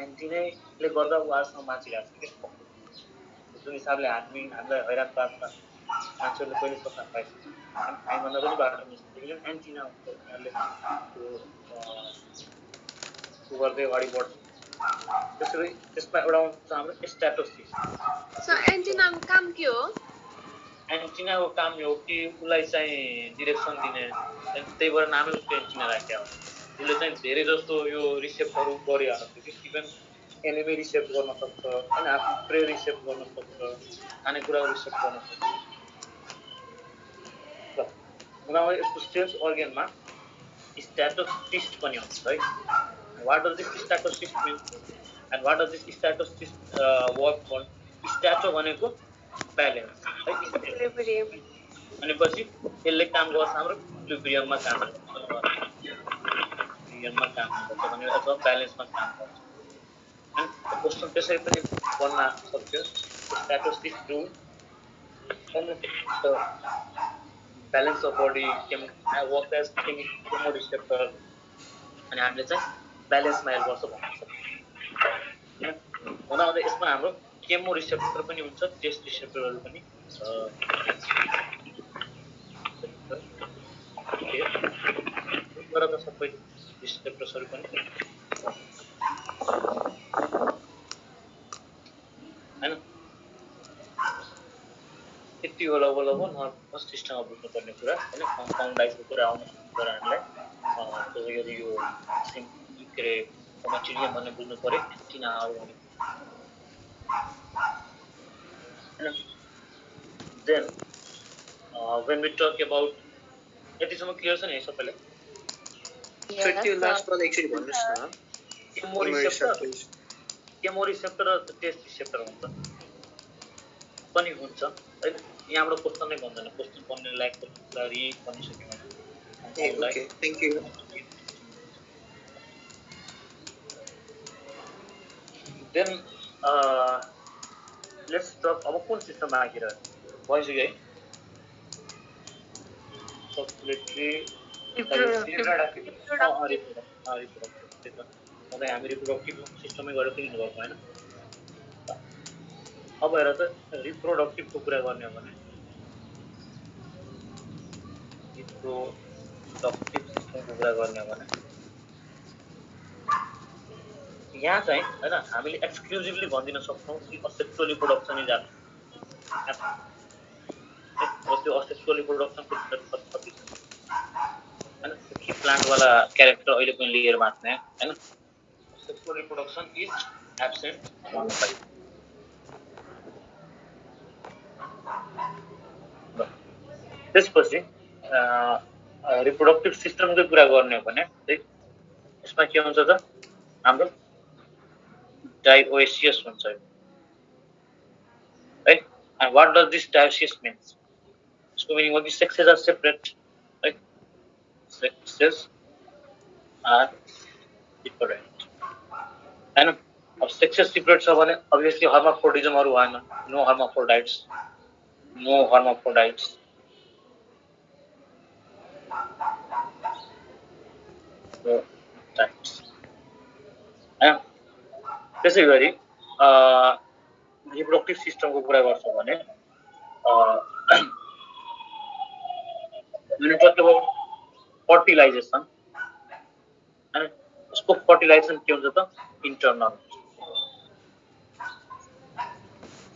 एन्टिनाले गर्दा ऊ आजसम्म बाँचिरहेको छ क्या जुन हिसाबले हामीलाई हैरान पार्छ मान्छेहरूले कहिले सफा पाइसक्छ हामीभन्दा पनि बाटो मिल्छ एन्टिना हुन्छ उनीहरूले त्यो गर्दै अगाडि बढ्छ त्यसरी त्यसमा एउटा हुन्छ हाम्रो स्ट्याटोसिस एन्टिनाको काम के हो एन्टिनाको काम यो कि उसलाई चाहिँ डिरेक्सन दिने त्यही भएर नामै उसको एन्टिना राखेको हो उसले चाहिँ धेरै जस्तो यो रिसेप्टहरू गरिहाल्छ कि इभन एनिमी रिसेप्ट गर्न सक्छ होइन आफ्नो प्रे रिसेप्ट गर्न सक्छ खानेकुरा रिसेप्ट गर्न सक्छ ल उनीहरू यसको सेन्स अर्गनमा स्ट्याटोसिस्ट पनि हुन्छ है what does this statocyst mean and what does this status work for stato भनेको ब्यालेन्स है इक्विलिब्रियम भनेपछि यसले काम गर्छ हाम्रो इक्विलिब्रियममा काम गर्छ इक्विलिब्रियममा काम गर्छ भने अथवा ब्यालेन्समा काम गर्छ हैन क्वेशन त्यसै पनि बन्न सक्छ status is true balance of body can work as chemoreceptor अनि हामीले चाहिँ ब्यालेन्समा हेल्प गर्छ भन्न सक्छौँ हुँदा यसमा हाम्रो केमोरिसेप्टर पनि हुन्छ टेस्ट रिसेप्टरहरू पनि छ तर त सबै रिसेप्टर्सहरू पनि हैन यति होला नर्भस सिस्टममा बुझ्नुपर्ने कुरा हैन कम्पाउन्डाइजको कुरा आउन सक्छ हामीलाई त्यसै गरी यो के अरे मटेरियल भन्ने बुझ्नु पर्यो एन्टिनाहरू भन्ने then when we talk about यतिसम्म क्लियर छ नि है सबैलाई त्यो लास्ट वाला एकचोटि भन्नुस् न केमोरिसेप्टर र टेस्ट रिसेप्टर हुन्छ पनि हुन्छ है यहाँबाट क्वेशन नै भन्दैन क्वेशन बन्ने लायकको लागि भनिसक्यो okay thank you then let's talk अब कुन सिस्टम बाँकी रह्यो भइसक्यो है सर्कुलेटरी हामी रिप्रोडक्टिभ सिस्टमै गरेर पनि हिँड्नुभएको होइन अब हेर त रिप्रोडक्टिभको कुरा गर्ने हो भने रिप्रोडक्टिभ सिस्टमको कुरा गर्ने हो भने यहाँ चाहिँ हैन हामीले एक्सक्लुजिभली भनिदिन सक्छौँ कि असेक्सुअल रिप्रोडक्सन इज त्यो असेक्सुअल रिप्रोडक्सनको कति छ हैन प्लान्टवाला क्यारेक्टर अहिले पनि लिएर बाँच्ने हैन असेक्सुअल रिप्रोडक्सन इज एब्सेन्ट त्यसपछि रिप्रोडक्टिभ सिस्टमको कुरा गर्ने हो भने यसमा के हुन्छ त हाम्रो डाइओसियस हुन्छ है and what does this dioecious means इसको मिनिङ हो कि सेक्सेस आर सेपरेट है सेक्सेस आर डिफरेंट हैन अब सेक्सेस सेपरेट छ भने अभियसली हर्माफ्रोडिजमहरु भएन नो हर्माफ्रोडाइट्स त्यसै गरी रिप्रोडक्टिभ सिस्टमको कुरा गर्छौँ भने फर्टिलाइजेसन हैन उसको फर्टिलाइजेसन के हुन्छ त इन्टरनल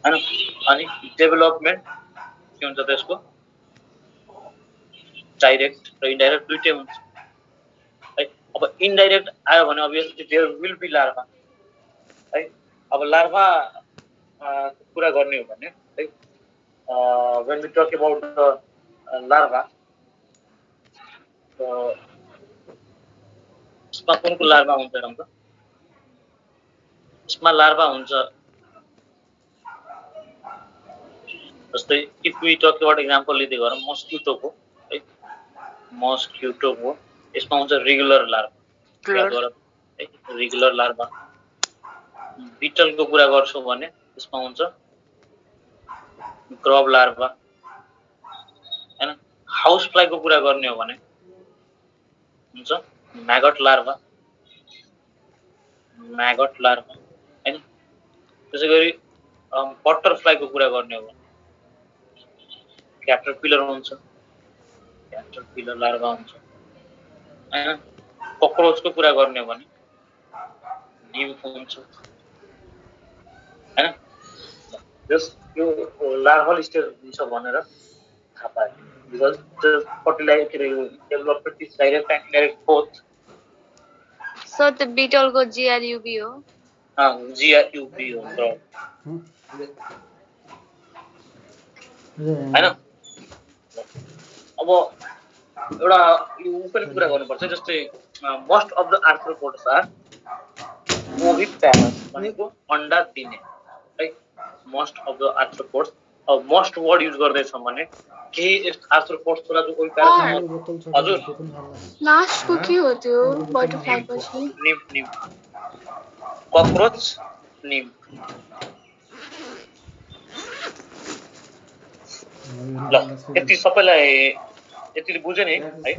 हैन अनि डेभलपमेन्ट के हुन्छ त यसको डाइरेक्ट र इन्डाइरेक्ट दुईटै हुन्छ है अब इन्डाइरेक्ट आयो भने obviously there will be larva है अब लार्भा कुरा गर्ने हो भने है when we talk about the larva यसमा कुनको लार्भा हुन्छ त यसमा लार्भा हुन्छ जस्तै if we talk about example लिँदै गरौँ मस्किटोको है मस्किटोको यसमा हुन्छ रेगुलर लार्भा बिटलको कुरा गर्छौँ भने यसमा हुन्छ ग्रब लार्भा हैन हाउस फ्लाइको कुरा गर्ने हो भने हुन्छ म्यागट लार्भा हैन त्यसै गरी बटरफ्लाइको कुरा गर्ने हो भने क्याटरपिलर हुन्छ क्याटरपिलर लार्भा हुन्छ हैन ककरोचको कुरा गर्ने हो भने निम्फ हुन्छ हैन यो लार्भल स्टेज हुन्छ भनेर थाहा पायो because development is direct and indirect both so the बिटलको जिआरयुबी हो जिआरयुबी हो हैन अब एउटा यो पनि कुरा गर्नुपर्छ जस्तै most of the arthropods are oviparous भनेको अन्डा दिने है मोस्ट अफ द आर्थ्रोपोड्स अब मोस्ट वर्ड युज गर्दैछ भने केही आर्थ्रोपोड्सबाट जो ओभिप्यारस हजुर लास्टको के हो त्यो बटरफ्लाई पछि निम ककरोच निम ल यति सबैलाई यतिले बुझ्यो नि है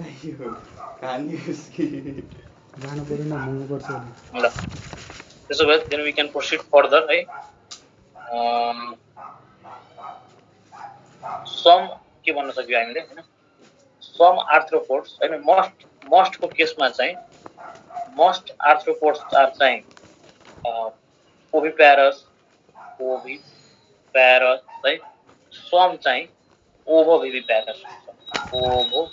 ल त्यसो भए then we can proceed further है सम के भन्न सक्यो हामीले हैन सम आर्थ्रोपोड्स हैन मस्टको केसमा चाहिँ मस्ट आर्थ्रोपोड्स आर चाहिँ ओभिप्यारस है सम चाहिँ ओभोभिभिप्यारस ओभोभिभिप्यारस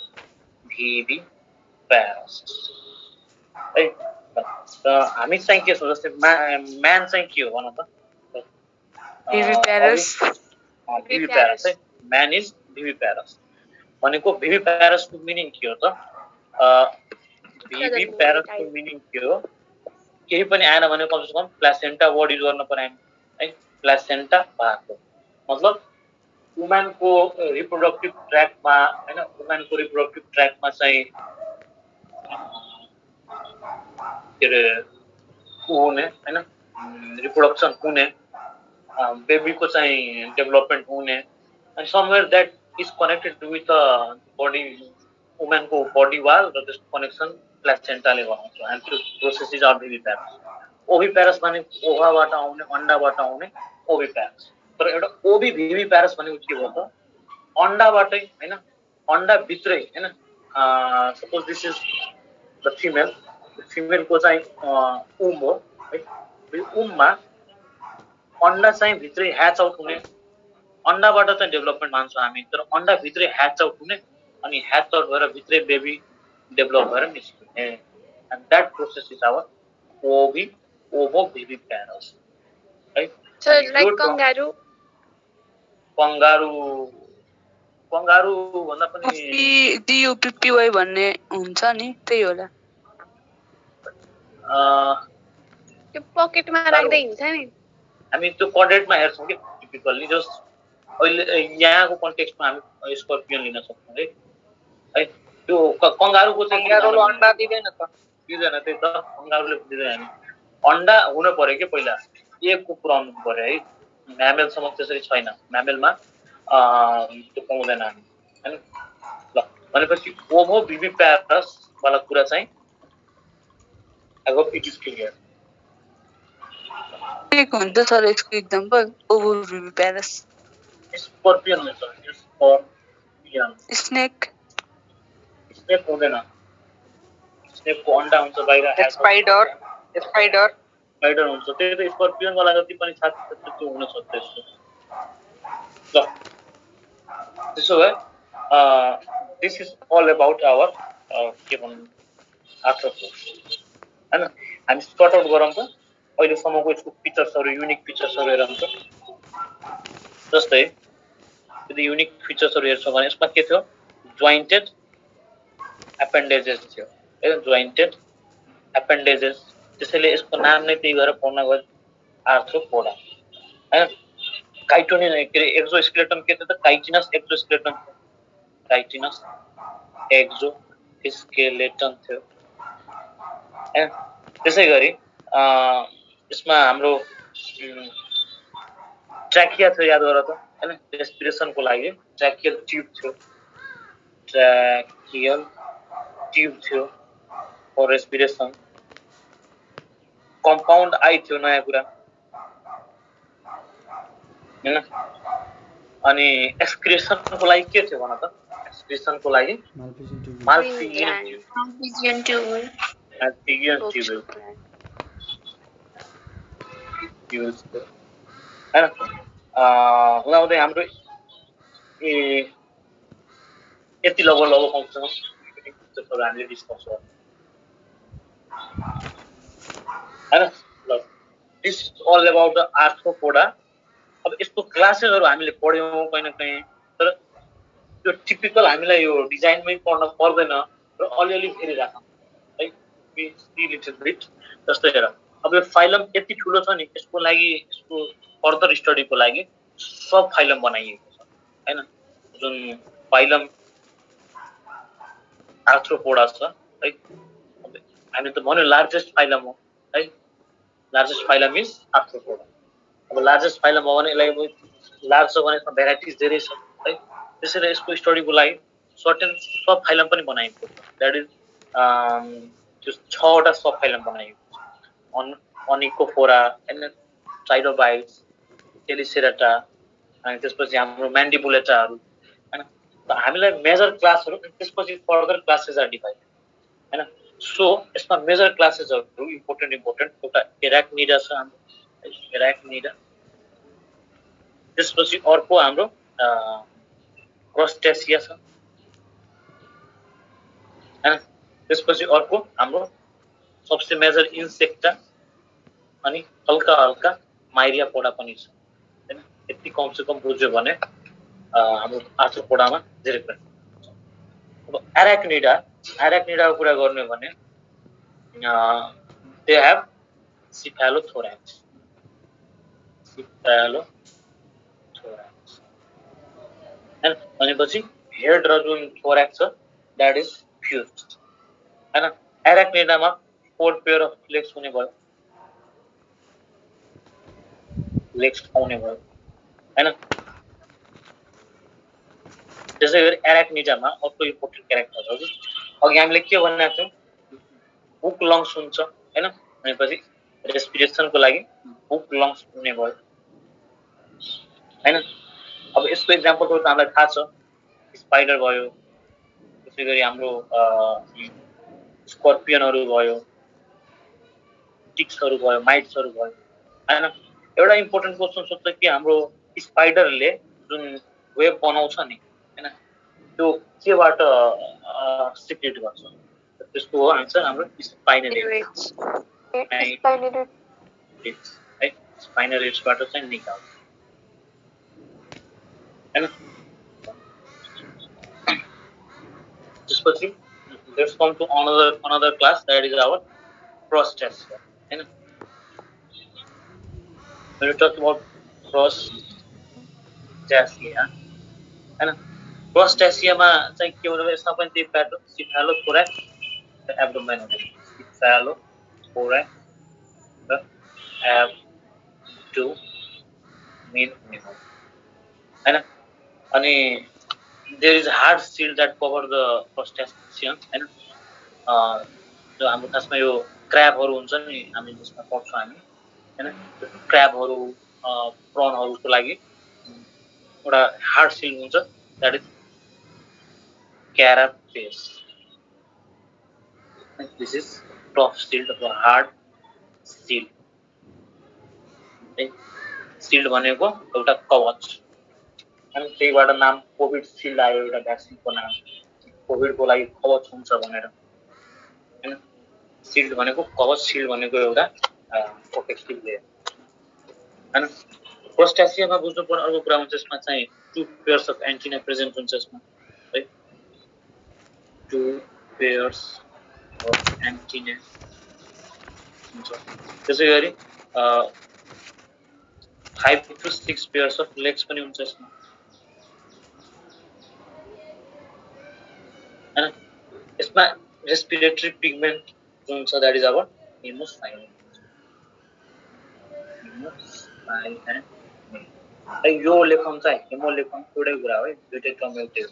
है र हामी चाहिँ के छ जस्तै म्यान चाहिँ के हो भन त Viviparous. Viviparous है म्यान इज viviparous भनेको viviparous को मिनिङ के हो त viviparous को मिनिङ के हो केही पनि आएन भने कम से कम प्लासेन्टा वर्ड युज गर्न पर्यो है प्लासेन्टा भएको मतलब वुमनको रिप्रोडक्टिभ ट्र्याकमा हैन वुमनको रिप्रोडक्टिभ ट्र्याकमा चाहिँ के रे हुने हैन रिप्रोडक्सन हुने बेबीको चाहिँ डेभलपमेन्ट हुने and somewhere that is connected with the body woman को body wall र त्यसको कनेक्सन प्लासेन्टाले बनाउँछ and त्यो प्रोसेस इज ओभिप्यारस ओभिप्यारस भने ओभाबाट आउने अन्डाबाट आउने ओभिप्यारस तर एउटा ओभिभिभिप्यारस भनेको के हो त अन्डाबाटै हैन अन्डा भित्रै हैन सपोज दिस इज द फिमेलको चाहिँ उम हो है यो उममा अन्डा चाहिँ भित्रै ह्याच आउट हुने अन्डाबाट चाहिँ डेभलपमेन्ट मान्छौँ हामी तर अन्डा भित्रै ह्याच आउट हुने अनि ह्याच आउट भएर भित्रै बेबी डेभलप भएर निस्किने and that process is our ovoviviparous है So like kangaroo. कंगारू भन्दा पनि DUPPY भन्ने हुन्छ नि त्यही होला त्यो पकेटमा राख्दै हिँड्छ नि हामी त्यो कडेटमा हेर्छौँ कि टिपिकल्ली जस्ट अहिले यहाँको कन्टेक्स्टमा हामी स्कर्पियन लिन सक्छौँ है त्यो कंगारूको चाहिँ कंगारूले अन्डा दिँदैन त दिँदैन त्यही त कंगारूले दिँदैन हामी अन्डा हुन पर्यो कि पहिला एकको पुऱ्याउनु पर्यो है म्यामेलसम्म त्यसरी छैन म्यामेलमा त्यो पाउँदैन हामी हैन ल भनेपछि ओभोभिभिप्यारस वाला कुरा चाहिँ I hope it is clear के हुन्छ सर यसको एक्जाम्पल ओभोभिभिप्यारस स्कर्पियन हुन्छ स्कर्पियन स्नेक हुँदैन स्नेकको अन्डा हुन्छ बाहिर स्पाइडर स्पाइडर हुन्छ त्यही त स्कर्पियन वाला जति पनि छाती त्यो हुन सक्छ यसको ल त्यसो भए this is all about our के भन्नु आर्थ्रोपोड्स हैन हामी सर्ट आउट गरौँ त अहिलेसम्मको यसको फिचर्सहरू युनिक फिचर्सहरू हेरौँ त जस्तै यदि युनिक फिचर्सहरू हेर्छौँ भने यसमा के थियो जोइन्टेड एपेन्डेजेस थियो है जोइन्टेड एपेन्डेजेस त्यसैले यसको नाम नै त्यही गरेर पढ्न गयो आर्थ्रोपोडा हैन काइटोनिन के अरे एक्जोस्केलेटन के थियो त काइटिनस एक्जोस्केलेटन काइटिनस एक्जोस्केलेटन थियो हैन त्यसै गरी यसमा हाम्रो ट्र्याकिया थियो याद गर त हैन रेस्पिरेसनको लागि ट्र्याकियल ट्युब थियो फर रेस्पिरेसन कम्पाउन्ड आई थियो नयाँ कुरा हैन अनि एक्सक्रिसनको लागि के थियो भन त एक्सक्रिसनको लागि माल्पिजियन ट्युब युज हैन हुँदाहुँदै हाम्रो यति लगभग कमसेकम हामीले डिस्कस गरौँ हैन ल this all about the arthropoda अब यसको क्लासेसहरू हामीले पढ्यौँ कहीँ न कहीँ तर त्यो टिपिकल हामीलाई यो डिजाइनमै पढ्न पर्दैन र अलिअलि फेरि राखौँ है लिटल बिट जस्तै हेर अब यो फाइलम यति ठुलो छ नि यसको लागि यसको फर्दर स्टडीको लागि सब फाइलम बनाइएको छ हैन जुन फाइलम आर्थ्रोपोडा छ है हामी त भन्यो लार्जेस्ट फाइलम हो है लार्जेस्ट फाइलम इज आर्थ्रोपोडा अब लार्जेस्ट फाइलम हो भने यसलाई लार्ज छ भने यसमा भेराइटिज धेरै छ है त्यसैले यसको स्टडीको लागि सर्टेन सब फाइलम पनि बनाइएको छ द्याट इज त्यो 6 वटा सब फाइलम बनाइएको छ अनिकोफोरा हैन ट्राइलोबाइट्स टेलिसेराटा अनि त्यसपछि हाम्रो म्यान्डिबुलेटाहरू हैन त हामीलाई मेजर क्लासहरू त्यसपछि फर्दर क्लासेस आर डिभाइड हैन सो यसमा मेजर क्लासेसहरू इम्पोर्टेन्ट एउटा एराक्निडा छ हाम्रो एराक्निडा त्यसपछि अर्को हाम्रो क्रस्टेसिया छ हैन त्यसपछि अर्को हाम्रो सबसे मेजर इन्सेक्टा अनि हल्का माइरियापोडा पनि छ हैन यति कम से कम बुझ्यो भने हाम्रो आर्थ्रोपोडामा धेरै पनि अब एराक्निडाको कुरा गर्ने भने दे हेभ सिफेलोथोराक्स हैन भनेपछि हेड र जुन थोराक्स छ दैट इज फ्युज्ड हैन एराक्निडामा 4 पेयर अफ लेग्स हुने भयो लेग्स आउने भयो हैन त्यसै गरी एराक्निडामा अर्को इम्पोर्टेन्ट क्यारेक्टर हो अघि हामीले के भनेको थियौं बुक लङ्स हुन्छ हैन भनेपछि रेस्पिरेसनको लागि बुक लङ्स हुने भयो हैन अब यसको एक्जाम्पल त हामीलाई थाहा छ स्पाइडर भयो त्यसै गरी हाम्रो स्कर्पियनहरू भयो टिक्सहरू भयो माइट्सहरू भयो हैन एउटा इम्पोर्टेन्ट क्वेसन सोध्छ कि हाम्रो स्पाइडरले जुन वेब बनाउँछ नि हैन त्यो केबाट सिक्रेट गर्छ त्यसको हो आन्सर हाम्रो स्पाइनरेट्स स्पाइनरेट्सबाट चाहिँ निकाल्छ हैन त्यसपछि let's come to another class that is our Prostasia हैन when we talk about Prostasia हैन Prostasia मा चाहिँ के हुन्छ यसमा पनि त्यही प्याटर्न सिफेलोथोराक्स र एब्डोमेन हुन्छ सिफेलोथोराक्स र एब्डोमेन हैन अनि there is hard shield that cover the crustacean हैन जो हाम्रो खासमा यो क्र्याबहरु हुन्छ नि हामी जसमा पढ्छौं हामी हैन क्र्याबहरु प्रनहरुको लागि एउटा हार्ड शिल्ड हुन्छ that is carapace this is tough shield अथवा हार्ड शिल्ड शिल्ड भनेको एउटा कवच अनि त्यहीबाट नाम कोभिड शिल्ड आयो एउटा भ्याक्सिनको नाम कोभिडको लागि कवच हुन्छ भनेर हैन शिल्ड भनेको कवच शिल्ड भनेको एउटा प्रोटेक्टिभ लेयर हैन प्रोस्टासियामा बुझ्नु पर्ने अर्को कुरा हुन्छ यसमा चाहिँ 2 पेयर्स अफ एन्टिना प्रेजेन्ट हुन्छ यसमा है 2 पेयर्स अफ एन्टिना हुन्छ त्यसै गरी 5 to 6 पेयर्स अफ लेग्स पनि हुन्छ यसमा हैन यसमा रेस्पिरेटरी पिगमेन्ट जुन छ दैट इज आवर हेमोसाइन यो लेखम चाहिँ हेमो लेखम एउटै कुरा हो है दुईटै टर्म एउटै हो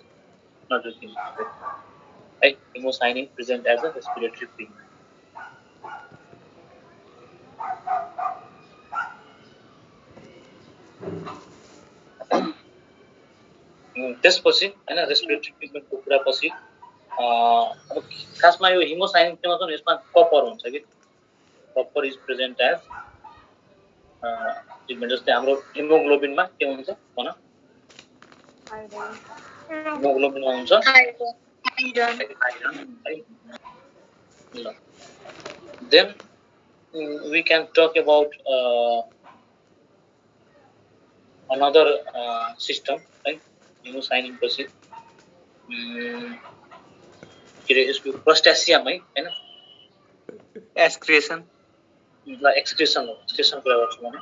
नजुकिनु है haemocyanin present as a respiratory pigment त्यसपछि हैन रेस्पिरेटरी पिगमेन्टको कुरा पछि अब खासमा यो हिमोसाइन के भन्छ यसमा कपर हुन्छ कि copper is present as pigment जस्तै हाम्रो हिमोग्लोबिनमा के हुन्छ भन हिमोग्लोबिनमा हुन्छ then we can talk about another system right haemocyanin पछि के रे यसको प्रोस्टासियामै हैन एक्सक्रिएसन एक्सक्रिसन हो, एक्सक्रिसन कुरा गर्छु भने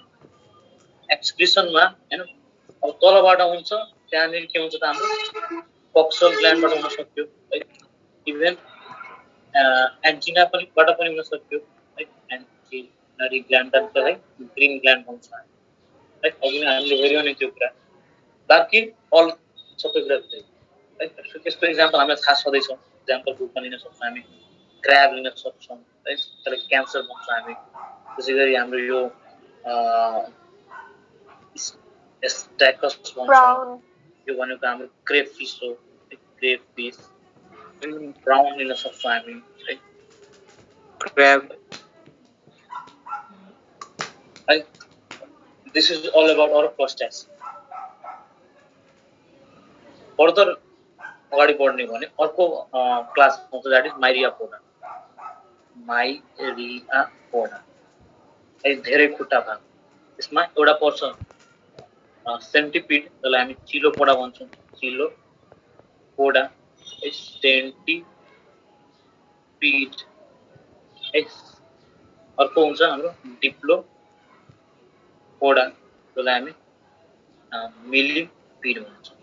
एक्सक्रिसनमा हैन अब तलबाट हुन्छ त्यहाँनिर के हुन्छ त हाम्रो कक्सल ग्ल्यान्डबाट हुन सक्यो है इभन एन्टिना बाट पनि हुन सक्यो है एन्टिनरी ग्ल्यान्ड है ग्रीन ग्ल्यान्ड भन्छ है अघि नै हामीले हेर्यौँ नि त्यो कुरा बाँकी अल सबै कुरा है त्यस्तो इक्जाम्पल हामीलाई थाहा छँदैछ इक्जाम्पल रूपमा लिन सक्छौँ हामी क्र्याब लिन सक्छौँ है त्यसलाई क्यान्सर भन्छ हामी त्यसै गरी हाम्रो यो स्ट्याकस भन्छ यो भनेको हाम्रो क्रेप फिस हो क्रेप फिस ब्राउन लिन सक्छौँ हामी है क्र्याब है this is all about our clusters further अगाडि बढ्ने भने अर्को क्लास आउँछ द्याट इज माइरियापोडा है धेरै खुट्टा भाग त्यसमा एउटा पर्छ सेन्टिपिड जसलाई हामी चिलोपोडा भन्छौँ चिलोपोडा सेन्टिपिड है अर्को हुन्छ हाम्रो डिप्लोपोडा जसलाई हामी मिलिपिड भन्छौँ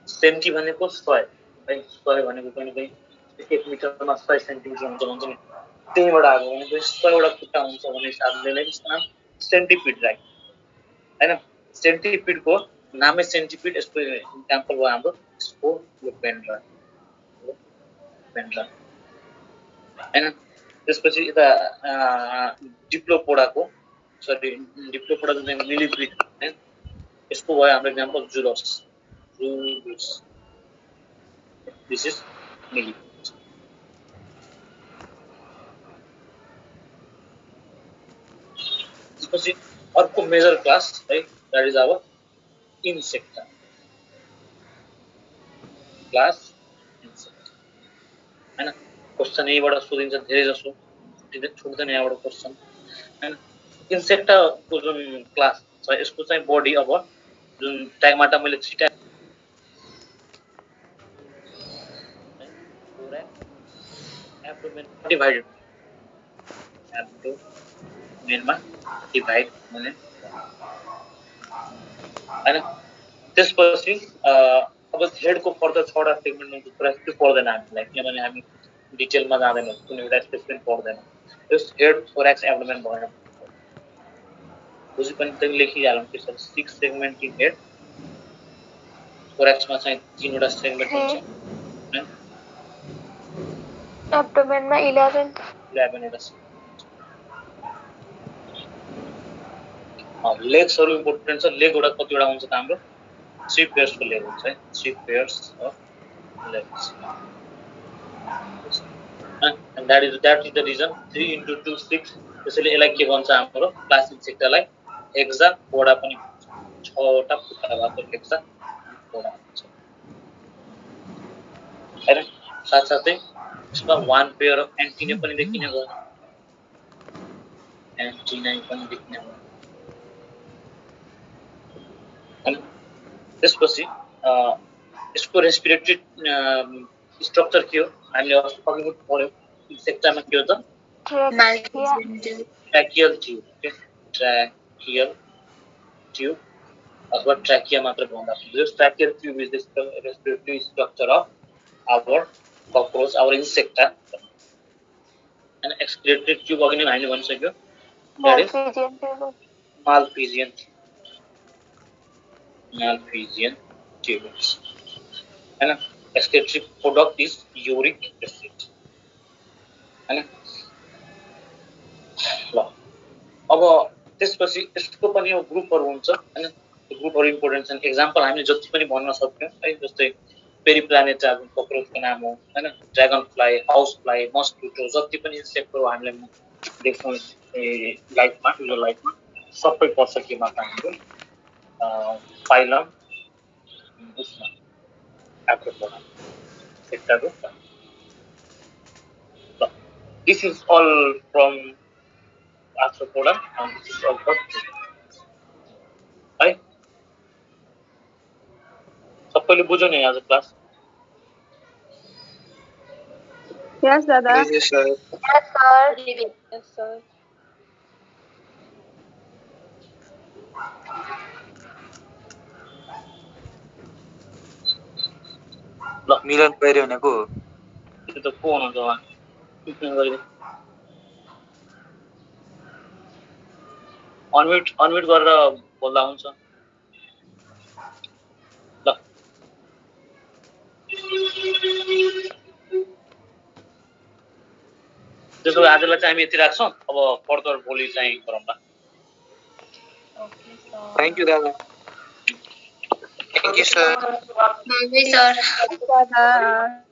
सेन्टी भनेको 100 है 100 भनेको कहीँ 1 मिटरमा 100 सेन्टिमिटर हुन्छ भन्छ नि त्यहीबाट आएको भनेको 100 खुट्टा हुन्छ भन्ने हिसाबले नै त्यसको नाम सेन्टिपिड राइट हैन सेन्टिपिडको नामै सेन्टिपिड यसको इक्जाम्पल भयो हाम्रो यसको पेन्ड्रा हैन त्यसपछि यता डिप्लोपोडाको जुन मिलिपिड हैन यसको भयो हाम्रो example Julus this is millipede त्यसपछि अर्को मेजर क्लास है that is our insecta class insecta हैन क्वेसन यहीबाट सोधिन्छ धेरै जसो छुट्दैन यहाँबाट क्वेसन हैन इन्सेक्टाको जुन क्लास छ यसको चाहिँ बडी अब जुन ट्यागबाट मैले 3 ट्याग एब्डोमेन डिभाइडेडमा डिभाइड हुने हैन त्यसपछि अब हेडको फर्दर 6वटा सेगमेन्ट हुन्छ पुरा त्यो पर्दैन हामीलाई किनभने हामी डिटेलमा जाँदैनौँ कुनै एउटा स्पेसिफिक पर्दैन यस हेड थोराक्स एब्डोमेन भएर बुझि पनि त्यही लेखिहालौँ के छ 6 सेगमेन्ट इन हेड थोराक्समा चाहिँ 3वटा सेगमेन्ट हुन्छ हैन एब्डोमेनमा 11 वटा लेग्सहरु इम्पोर्टेन्ट छ लेग एउटा कतिवटा हुन्छ त हाम्रो 3 पेयर्सको लेग हुन्छ है 3 pairs of legs and that is the reason 3 into 2 6 त्यसैले यसलाई के भन्छ हाम्रो क्लास इन्सेक्टालाई हेक्सापोडा पनि भन्छ 6वटा खुट्टा भएको हेक्सापोडा भन्छ हैन साथसाथै यसमा 1 पेयर अफ एन्टिना पनि देखिने भयो त्यसपछि यसको रेस्पिरेटरी स्ट्रक्चर के हो हामीले अघि पढ्यौं इन्सेक्टामा के हो त ट्र्याकियल ट्युब अथवा ट्र्याकिया मात्र भन्दा this tracheal tube is the respiratory structure of our cockroach our Insecta and excretory tube अघि नै हामीले भनिसक्यो द्याट इज मालफिजियन ट्युब्स हैन excretory product is uric acid हैन ल अब त्यसपछि यसको पनि यो ग्रुपहरु हुन्छ हैन ग्रुपहरु इम्पोर्टेन्ट छन् एक्जाम्पल हामीले जति पनि भन्न सक्छौं है जस्तै पेरिप्लानेटा जुन ककरोचको नाम हो हैन dragon fly house fly mosquito जति पनि इन्सेक्टहरु हामीले देख्छौं लाइफमा यो लाइफमा सबै पर्छ के मात्र हाम्रो फाइलम उसमा Arthropoda. This is all from Arthropoda and this is all from right? सबैले बुझ्यो नि आज class Yes, Dada. Yes, sir. Yes, sir. Yes, sir. मिलन गइरह्यो भनेको त्यो त को हुनुहुन्छ उहाँ अनम्युट गरेर बोल्दा हुन्छ ल त्यसो भए आजलाई चाहिँ हामी यति राख्छौँ अब फर्दर भोलि चाहिँ गरौँला थ्याङ्क यू दादा thank you sir Yes, sir. Bye.